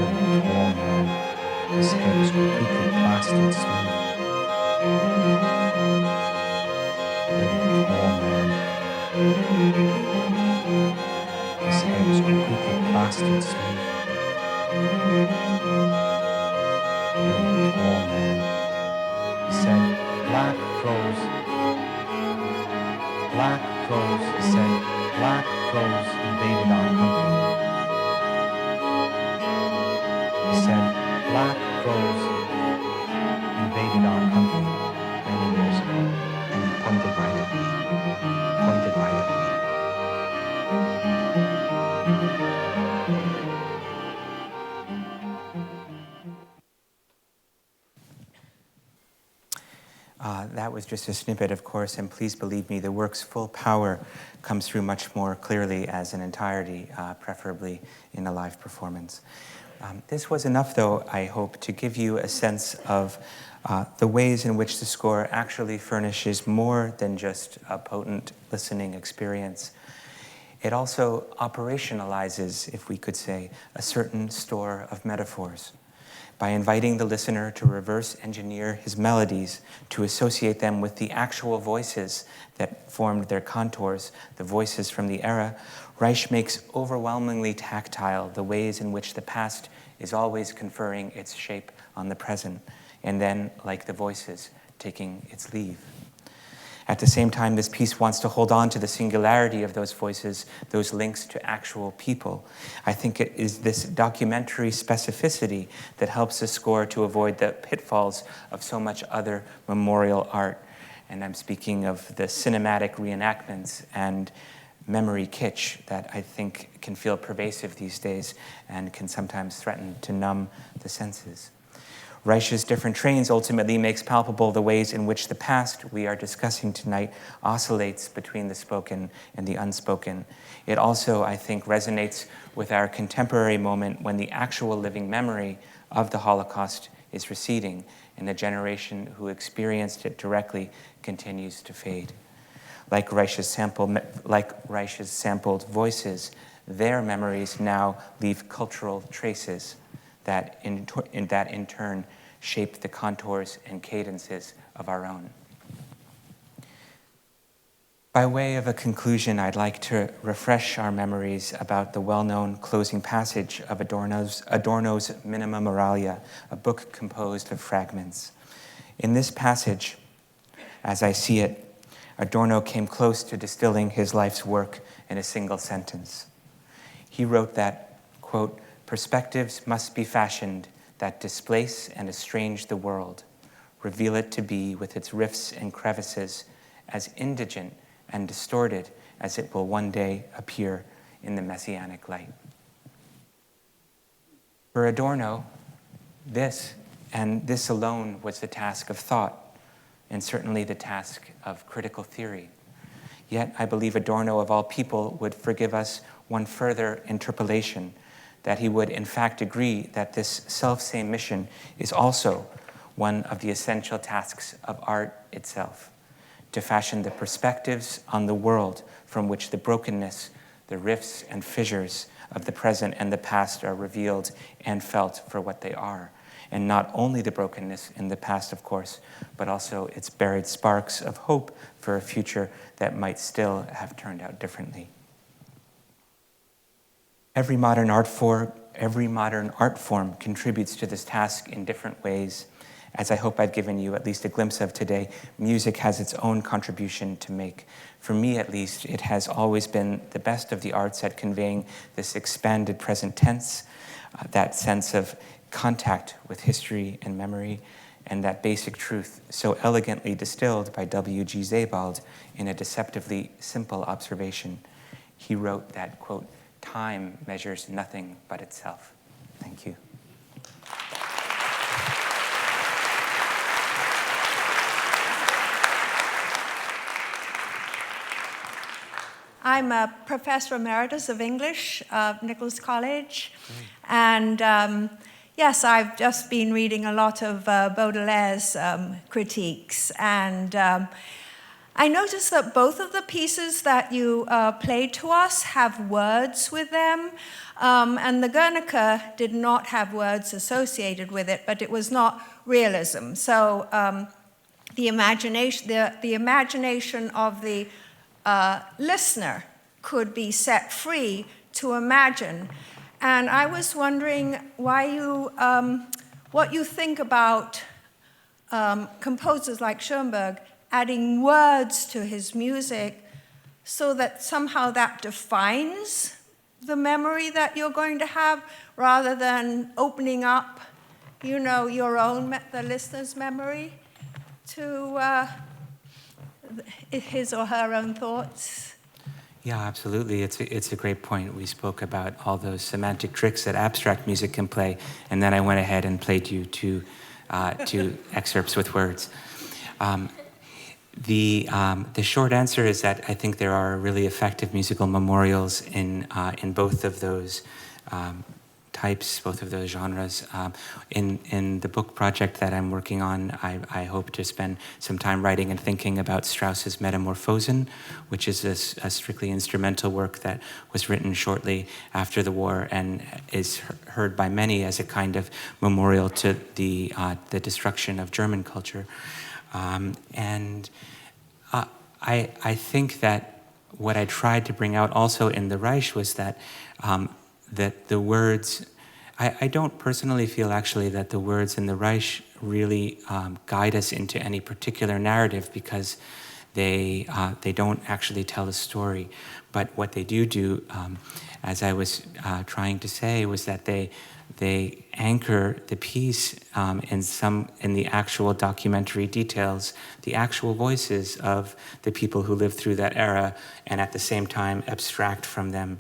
tall man. His head was completely plastered smooth. A tall man. His head was completely plastered smooth. A tall man. He said, "Black crows." Black crows, he said, "Black crows invaded our country." He said, "Black crows invaded our country many years ago." And he pointed right at me. Pointed right at me. That was just a snippet, of course, and please believe me, the work's full power comes through much more clearly as an entirety, preferably in a live performance. This was enough, though, I hope, to give you a sense of the ways in which the score actually furnishes more than just a potent listening experience. It also operationalizes, if we could say, a certain store of metaphors by inviting the listener to reverse engineer his melodies, to associate them with the actual voices that formed their contours, the voices from the era. Reich makes overwhelmingly tactile the ways in which the past is always conferring its shape on the present, and then, like the voices, taking its leave. At the same time, this piece wants to hold on to the singularity of those voices, those links to actual people. I think it is this documentary specificity that helps the score to avoid the pitfalls of so much other memorial art. And I'm speaking of the cinematic reenactments and memory kitsch that I think can feel pervasive these days and can sometimes threaten to numb the senses. Reich's Different Trains ultimately makes palpable the ways in which the past we are discussing tonight oscillates between the spoken and the unspoken. It also, I think, resonates with our contemporary moment when the actual living memory of the Holocaust is receding and a generation who experienced it directly continues to fade. Like Reich's sampled voices, their memories now leave cultural traces that in turn shape the contours and cadences of our own. By way of a conclusion, I'd like to refresh our memories about the well-known closing passage of Adorno's Minima Moralia, a book composed of fragments. In this passage, as I see it, Adorno came close to distilling his life's work in a single sentence. He wrote that, quote, "Perspectives must be fashioned that displace and estrange the world, reveal it to be with its rifts and crevices as indigent and distorted as it will one day appear in the messianic light." For Adorno, this and this alone was the task of thought, and certainly the task of critical theory. Yet I believe Adorno, of all people, would forgive us one further interpolation, that he would in fact agree that this self-same mission is also one of the essential tasks of art itself, to fashion the perspectives on the world from which the brokenness, the rifts and fissures of the present and the past are revealed and felt for what they are. And not only the brokenness in the past, of course, but also its buried sparks of hope for a future that might still have turned out differently. Every modern art form contributes to this task in different ways. As I hope I've given you at least a glimpse of today, music has its own contribution to make. For me, at least, it has always been the best of the arts at conveying this expanded present tense, that sense of contact with history and memory, and that basic truth so elegantly distilled by W.G. Sebald in a deceptively simple observation. He wrote that, quote, "Time measures nothing but itself." Thank you. I'm a professor emeritus of English at Nichols College, and yes, I've just been reading a lot of Baudelaire's critiques, and I noticed that both of the pieces that you played to us have words with them, and the Guernica did not have words associated with it, but it was not realism. So the imagination of the listener could be set free to imagine. And I was wondering what you think about composers like Schoenberg adding words to his music so that somehow that defines the memory that you're going to have, rather than opening up, the listener's memory to his or her own thoughts. Yeah, absolutely. It's a great point. We spoke about all those semantic tricks that abstract music can play, and then I went ahead and played you two excerpts with words. The short answer is that I think there are really effective musical memorials in both of those types, both of those genres. In the book project that I'm working on, I hope to spend some time writing and thinking about Strauss's Metamorphosen, which is a strictly instrumental work that was written shortly after the war and is heard by many as a kind of memorial to the destruction of German culture. I think that what I tried to bring out also in the Reich was that the words, I don't personally feel actually that the words in the Reich really guide us into any particular narrative, because they don't actually tell a story. But what they do, as I was trying to say, was that they anchor the piece in the actual documentary details, the actual voices of the people who lived through that era, and at the same time abstract from them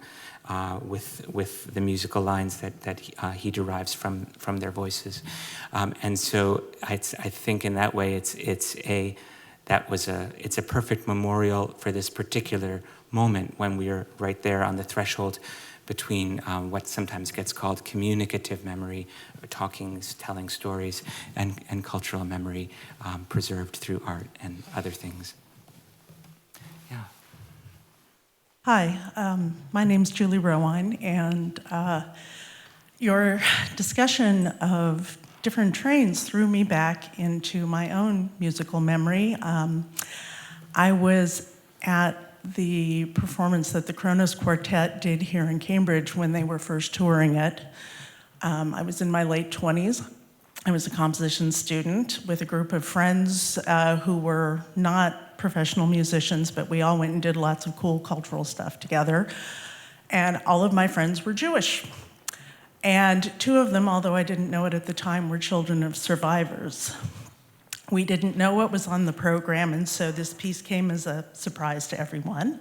with the musical lines that he derives from their voices. And so I think in that way it's a perfect memorial for this particular moment when we are right there on the threshold between what sometimes gets called communicative memory, telling stories, and cultural memory preserved through art and other things. Yeah. Hi, my name's Julie Rowine, and your discussion of different trains threw me back into my own musical memory. I was at the performance that the Kronos Quartet did here in Cambridge when they were first touring it. I was in my late 20s. I was a composition student with a group of friends who were not professional musicians, but we all went and did lots of cool cultural stuff together. And all of my friends were Jewish. And two of them, although I didn't know it at the time, were children of survivors. We didn't know what was on the program, and so this piece came as a surprise to everyone.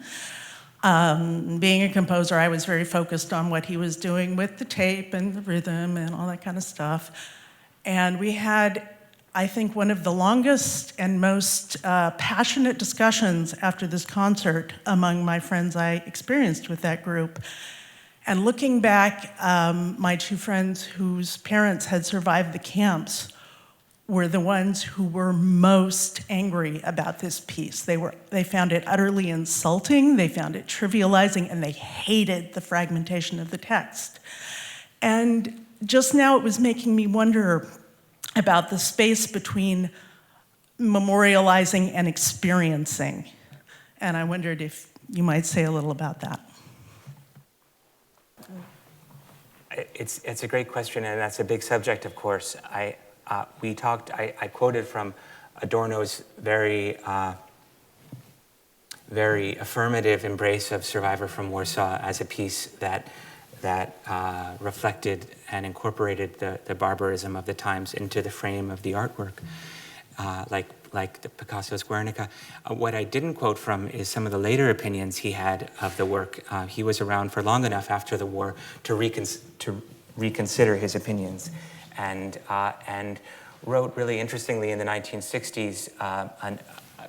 Being a composer, I was very focused on what he was doing with the tape and the rhythm and all that kind of stuff. And we had, I think, one of the longest and most passionate discussions after this concert among my friends I experienced with that group. And looking back, my two friends whose parents had survived the camps were the ones who were most angry about this piece. They found it utterly insulting, they found it trivializing, and they hated the fragmentation of the text. And just now it was making me wonder about the space between memorializing and experiencing. And I wondered if you might say a little about that. It's a great question, and that's a big subject, of course. I quoted from Adorno's very affirmative embrace of Survivor from Warsaw as a piece that reflected and incorporated the barbarism of the times into the frame of the artwork, like the Picasso's Guernica. What I didn't quote from is some of the later opinions he had of the work. He was around for long enough after the war to reconsider his opinions. And wrote really interestingly in the 1960s a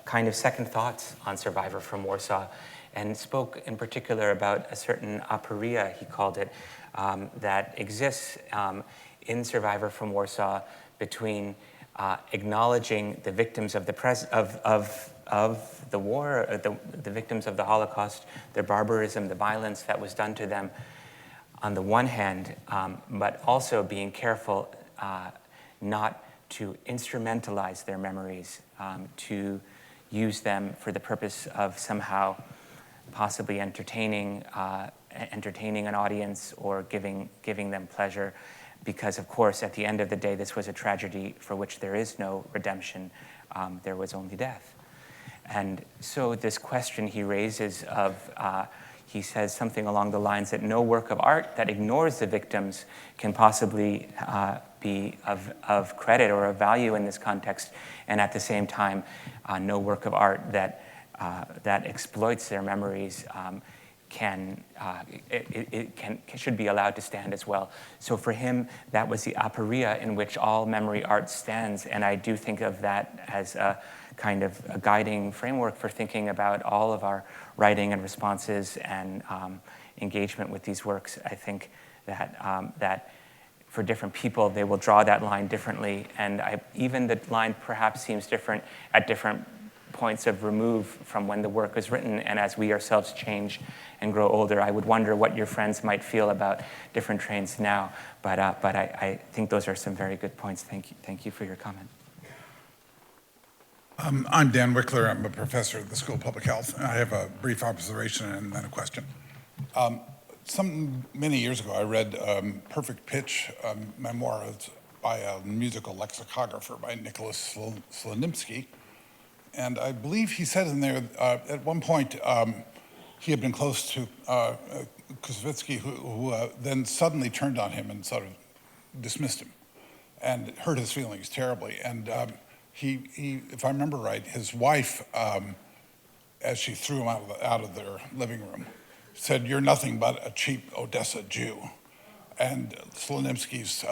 kind of second thoughts on Survivor from Warsaw, and spoke in particular about a certain aporia, he called it, that exists in Survivor from Warsaw between acknowledging the victims of the war, the victims of the Holocaust, their barbarism, the violence that was done to them, on the one hand, but also being careful not to instrumentalize their memories, to use them for the purpose of somehow possibly entertaining an audience or giving them pleasure, because of course at the end of the day this was a tragedy for which there is no redemption, there was only death. And so this question he raises of he says something along the lines that no work of art that ignores the victims can possibly be of credit or of value in this context, and at the same time, no work of art that exploits their memories should be allowed to stand as well. So for him, that was the aporia in which all memory art stands, and I do think of that as a kind of a guiding framework for thinking about all of our writing and responses and engagement with these works. I think that for different people, they will draw that line differently, and even the line perhaps seems different at different points of remove from when the work was written, and as we ourselves change and grow older, I would wonder what your friends might feel about different trains now, but I think those are some very good points. Thank you for your comment. I'm Dan Wickler. I'm a professor at the School of Public Health. I have a brief observation and then a question. Many years ago, I read Perfect Pitch, memoir by a musical lexicographer by Nicholas Slonimsky. And I believe he said in there, at one point, he had been close to Koussevitzky, who then suddenly turned on him and sort of dismissed him and hurt his feelings terribly. And he, if I remember right, his wife, as she threw him out of their living room, said, "You're nothing but a cheap Odessa Jew." And Slonimsky's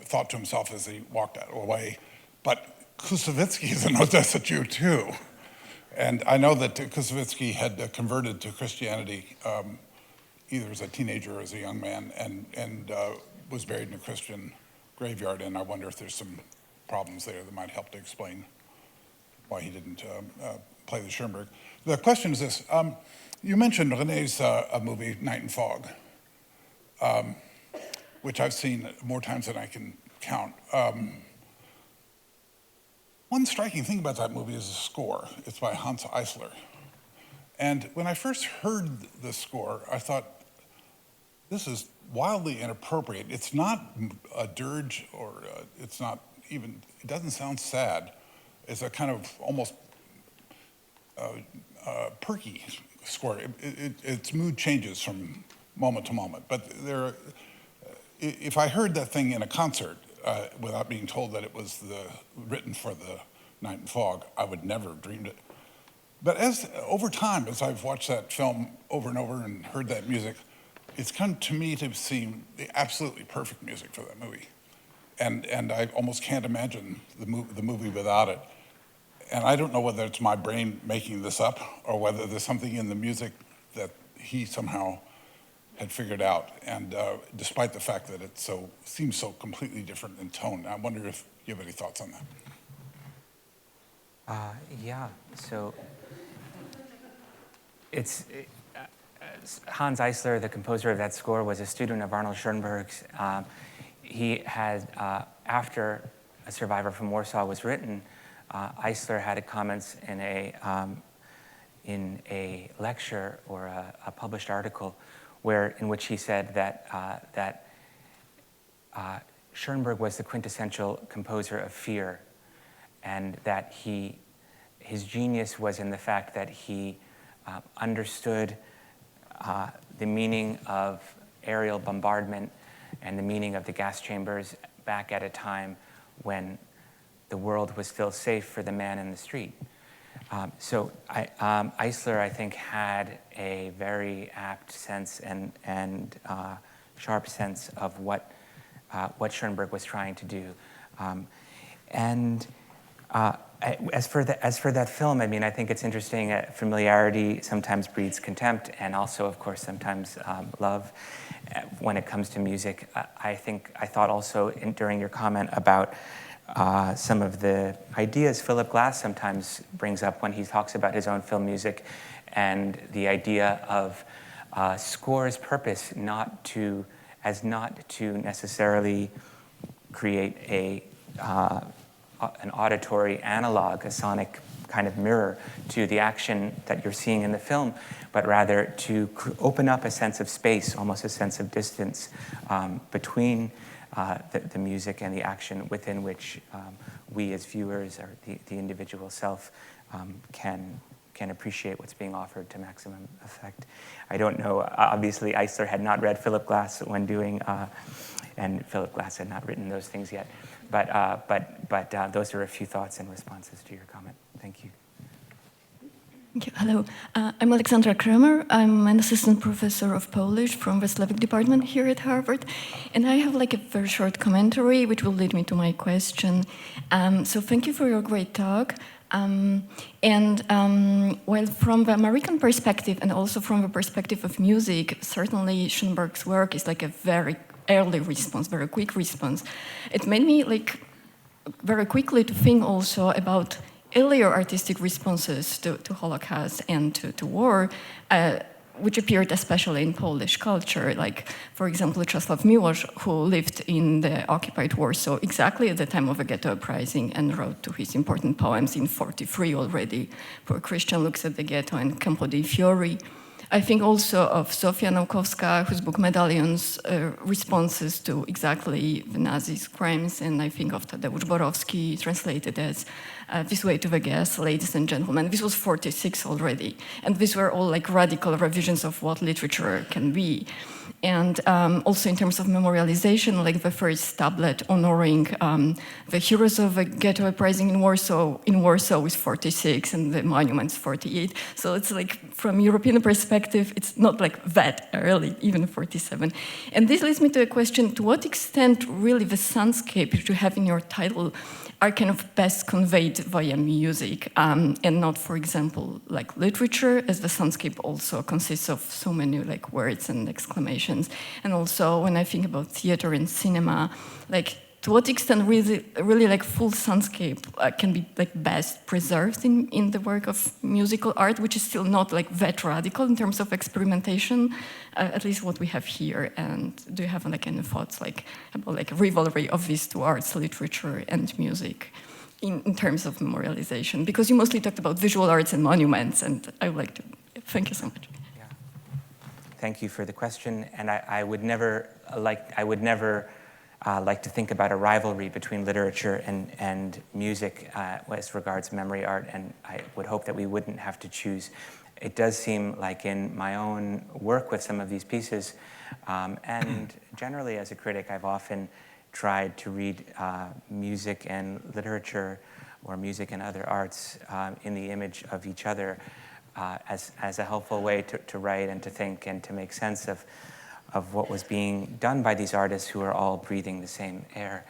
thought to himself as he walked away, but Koussevitzky is an Odessa Jew too. And I know that Koussevitzky had converted to Christianity either as a teenager or as a young man, and was buried in a Christian graveyard, and I wonder if there's some problems there that might help to explain why he didn't play the Schoenberg. The question is this, you mentioned René's movie, Night and Fog, which I've seen more times than I can count. One striking thing about that movie is the score. It's by Hans Eisler. And when I first heard the score, I thought, this is wildly inappropriate. It's not a dirge, or it's not even, it doesn't sound sad. It's a kind of almost perky score. Its mood changes from moment to moment. But if I heard that thing in a concert, without being told that it was written for the Night and Fog, I would never have dreamed it. But over time, as I've watched that film over and over and heard that music, it's come to me to seem the absolutely perfect music for that movie. And I almost can't imagine the movie without it. And I don't know whether it's my brain making this up or whether there's something in the music that he somehow had figured out. And despite the fact that it seems so completely different in tone, I wonder if you have any thoughts on that. Yeah, so it's Hans Eisler, the composer of that score, was a student of Arnold Schoenberg's. He had, after A Survivor from Warsaw was written, Eisler had comments in a lecture or a published article in which he said that Schoenberg was the quintessential composer of fear, and that his genius was in the fact that he understood the meaning of aerial bombardment and the meaning of the gas chambers back at a time when the world was still safe for the man in the street. So Eisler, I think, had a very apt sense and sharp sense of what Schoenberg was trying to do. As for that film, I mean, I think it's interesting. Familiarity sometimes breeds contempt, and also, of course, sometimes love. When it comes to music, I thought also during your comment about some of the ideas Philip Glass sometimes brings up when he talks about his own film music, and the idea of score's purpose not to necessarily create an auditory analog, a sonic kind of mirror to the action that you're seeing in the film, but rather to open up a sense of space, almost a sense of distance between the music and the action, within which we as viewers, or the individual self, can appreciate what's being offered to maximum effect. I don't know, obviously Eisler had not read Philip Glass when doing, and Philip Glass had not written those things yet. But those are a few thoughts and responses to your comment. Thank you. Thank you. Hello, I'm Alexandra Kramer. I'm an assistant professor of Polish from the Slavic department here at Harvard. And I have like a very short commentary, which will lead me to my question. So thank you for your great talk. While from the American perspective and also from the perspective of music, certainly Schoenberg's work is like a very early response, very quick response. It made me like very quickly to think also about earlier artistic responses to Holocaust and to war, which appeared especially in Polish culture. Like, for example, Czesław Miłosz, who lived in the occupied Warsaw exactly at the time of the ghetto uprising and wrote to his important poems in 1943 already, Poor Christian Looks at the Ghetto and Campo dei Fiori. I think also of Zofia Naukowska, whose book Medallions responses to exactly the Nazis' crimes, and I think of Tadeusz Borowski, translated as This Way to the Gas, Ladies and Gentlemen. This was 46 already, and these were all like radical revisions of what literature can be. And also in terms of memorialization, like the first tablet honoring the heroes of a ghetto uprising in Warsaw is 46 and the monument's 48. So it's like, from European perspective, it's not like that early, even 47. And this leads me to a question, to what extent really the soundscape you have in your title are kind of best conveyed via music, and not, for example, like literature, as the soundscape also consists of so many like words and exclamations. And also when I think about theater and cinema, like to what extent really like full soundscape can be like best preserved in the work of musical art, which is still not like that radical in terms of experimentation, at least what we have here. And do you have like any thoughts like about like rivalry of these two arts, literature and music, in terms of memorialization? Because you mostly talked about visual arts and monuments, and I would like to thank you so much. Yeah. Thank you for the question, and I would never like to think about a rivalry between literature and music as regards memory art, and I would hope that we wouldn't have to choose. It does seem like in my own work with some of these pieces, and generally as a critic, I've often tried to read music and literature, or music and other arts, in the image of each other as a helpful way to write and to think and to make sense of what was being done by these artists who are all breathing the same air.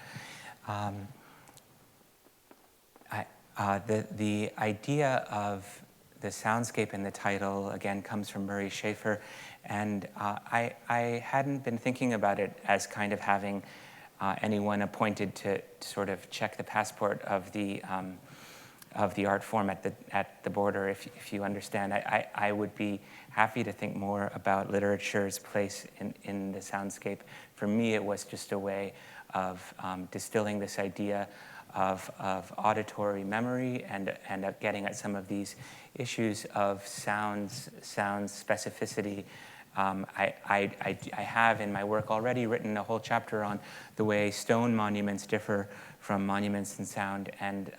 The idea of the soundscape in the title, again, comes from Murray Schafer, and I hadn't been thinking about it as kind of having anyone appointed to sort of check the passport of the art form at the border, if you understand. I would be happy to think more about literature's place in the soundscape. For me, it was just a way of distilling this idea of auditory memory and of getting at some of these issues of sound specificity. I have in my work already written a whole chapter on the way stone monuments differ from monuments in sound, and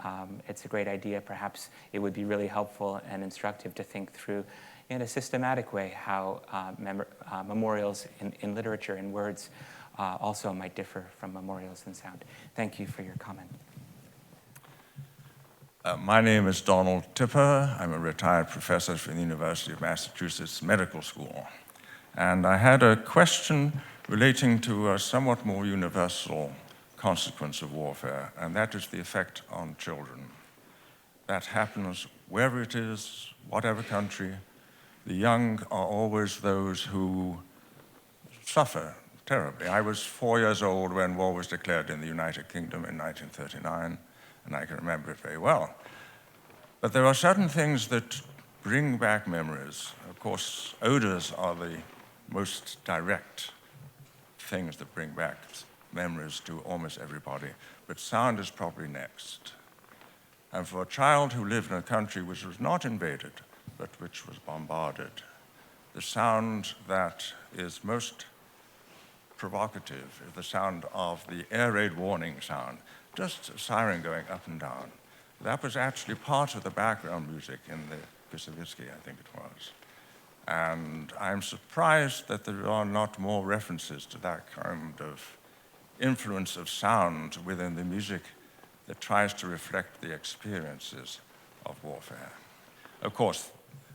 it's a great idea. Perhaps it would be really helpful and instructive to think through in a systematic way how memorials in literature and words also might differ from memorials in sound. Thank you for your comment. My name is Donald Tipper. I'm a retired professor from the University of Massachusetts Medical School. And I had a question relating to a somewhat more universal consequence of warfare, and that is the effect on children. That happens wherever it is, whatever country. The young are always those who suffer terribly. I was 4 years old when war was declared in the United Kingdom in 1939, and I can remember it very well. But there are certain things that bring back memories. Of course, odors are the most direct things that bring back memories to almost everybody, but sound is probably next. And for a child who lived in a country which was not invaded, but which was bombarded, the sound that is most provocative is the sound of the air raid warning sound, just a siren going up and down. That was actually part of the background music in the Koussevitzky, I think it was. And I'm surprised that there are not more references to that kind of influence of sound within the music that tries to reflect the experiences of warfare. Of course,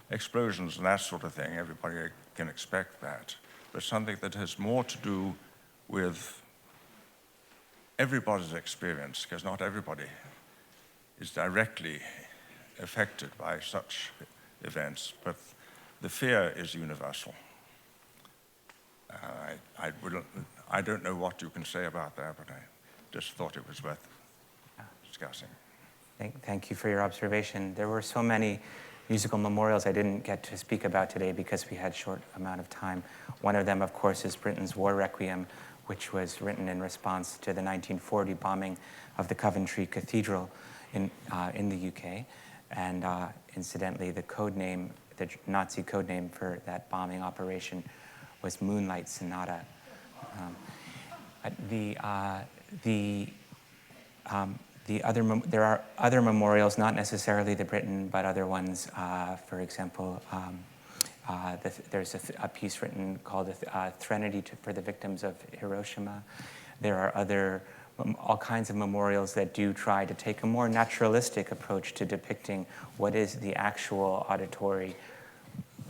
explosions and that sort of thing, everybody can expect that, but something that has more to do with everybody's experience, because not everybody is directly affected by such events, but the fear is universal. I don't know what you can say about that, but I just thought it was worth discussing. Thank you for your observation. There were so many musical memorials I didn't get to speak about today because we had a short amount of time. One of them, of course, is Britain's War Requiem, which was written in response to the 1940 bombing of the Coventry Cathedral in the UK. And incidentally, the code name the Nazi code name for that bombing operation was Moonlight Sonata. There are other memorials, not necessarily the Britain, but other ones. For example, there's a piece written called Threnody for the Victims of Hiroshima. There are all kinds of memorials that do try to take a more naturalistic approach to depicting what is the actual auditory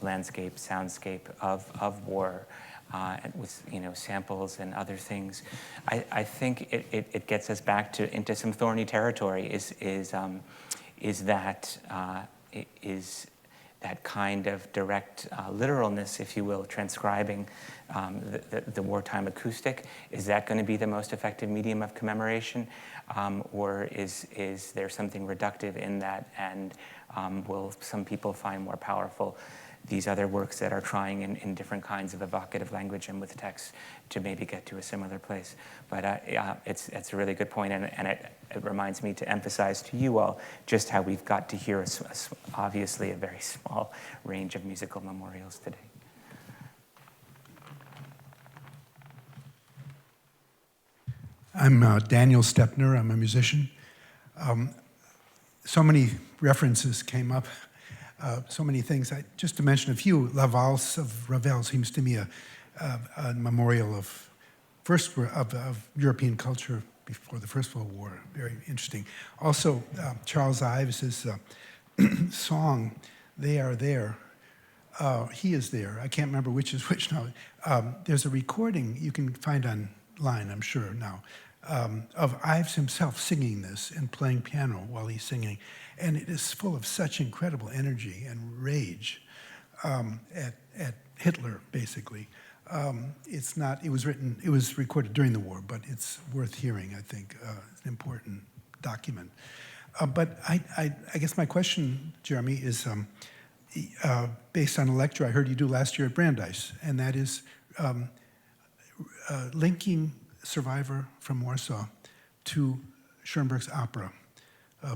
landscape, soundscape of war, with samples and other things. I think it gets us back into some thorny territory. Is that kind of direct literalness, if you will, transcribing the wartime acoustic? Is that going to be the most effective medium of commemoration? Or is there something reductive in that, and will some people find more powerful these other works that are trying in different kinds of evocative language and with text to maybe get to a similar place? But it's a really good point, and it reminds me to emphasize to you all just how we've got to hear obviously a very small range of musical memorials today. I'm Daniel Stepner. I'm a musician. So many references came up. So many things. Just to mention a few, La Valse of Ravel seems to me a memorial of European culture before the First World War. Very interesting. Also, Charles Ives' song, They Are There. He is there. I can't remember which is which now. There's a recording you can find online, I'm sure now, of Ives himself singing this and playing piano while he's singing. And it is full of such incredible energy and rage at Hitler, basically. It was recorded during the war, but it's worth hearing, I think. It's an important document. But I guess my question, Jeremy, is based on a lecture I heard you do last year at Brandeis, and that is linking Survivor from Warsaw to Schoenberg's opera,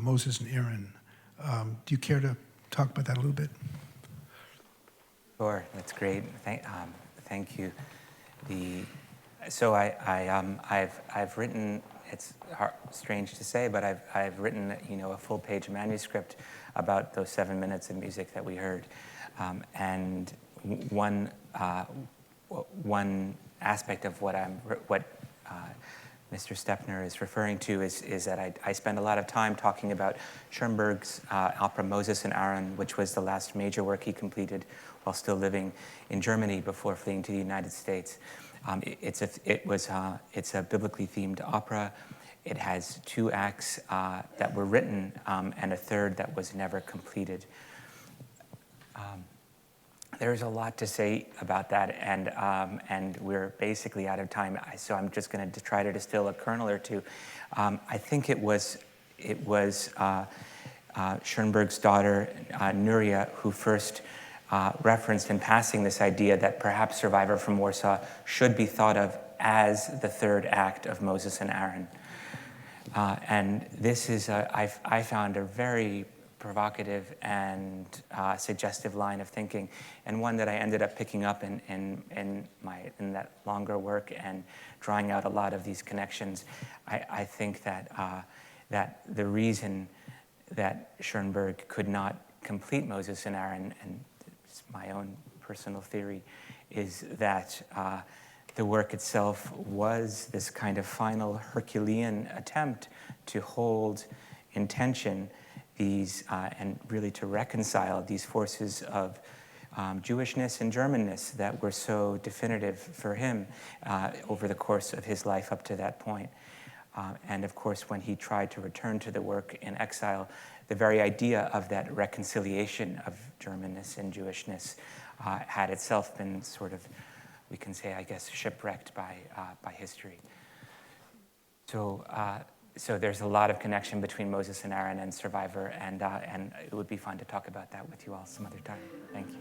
Moses and Aaron. Do you care to talk about that a little bit? Sure, that's great. Thank you. I've written. It's strange to say, but I've written a full-page manuscript about those 7 minutes of music that we heard, and one aspect of what Mr. Stepner is referring to is that I spend a lot of time talking about Schoenberg's opera Moses and Aaron, which was the last major work he completed while still living in Germany before fleeing to the United States. It's a biblically themed opera. It has 2 acts that were written and a third that was never completed. There's a lot to say about that, and we're basically out of time. So I'm just going to try to distill a kernel or two. I think it was Schoenberg's daughter Nuria who first referenced in passing this idea that perhaps Survivor from Warsaw should be thought of as the third act of Moses and Aaron. And this is I found a very provocative and suggestive line of thinking, and one that I ended up picking up in that longer work and drawing out a lot of these connections. I think that the reason that Schoenberg could not complete Moses and Aaron, and it's my own personal theory, is that the work itself was this kind of final Herculean attempt to hold in tension these, and really to reconcile these forces of Jewishness and Germanness that were so definitive for him over the course of his life up to that point. And of course, when he tried to return to the work in exile, the very idea of that reconciliation of Germanness and Jewishness had itself been sort of, we can say, I guess, shipwrecked by history. So there's a lot of connection between Moses and Aaron and Survivor, and it would be fun to talk about that with you all some other time. Thank you.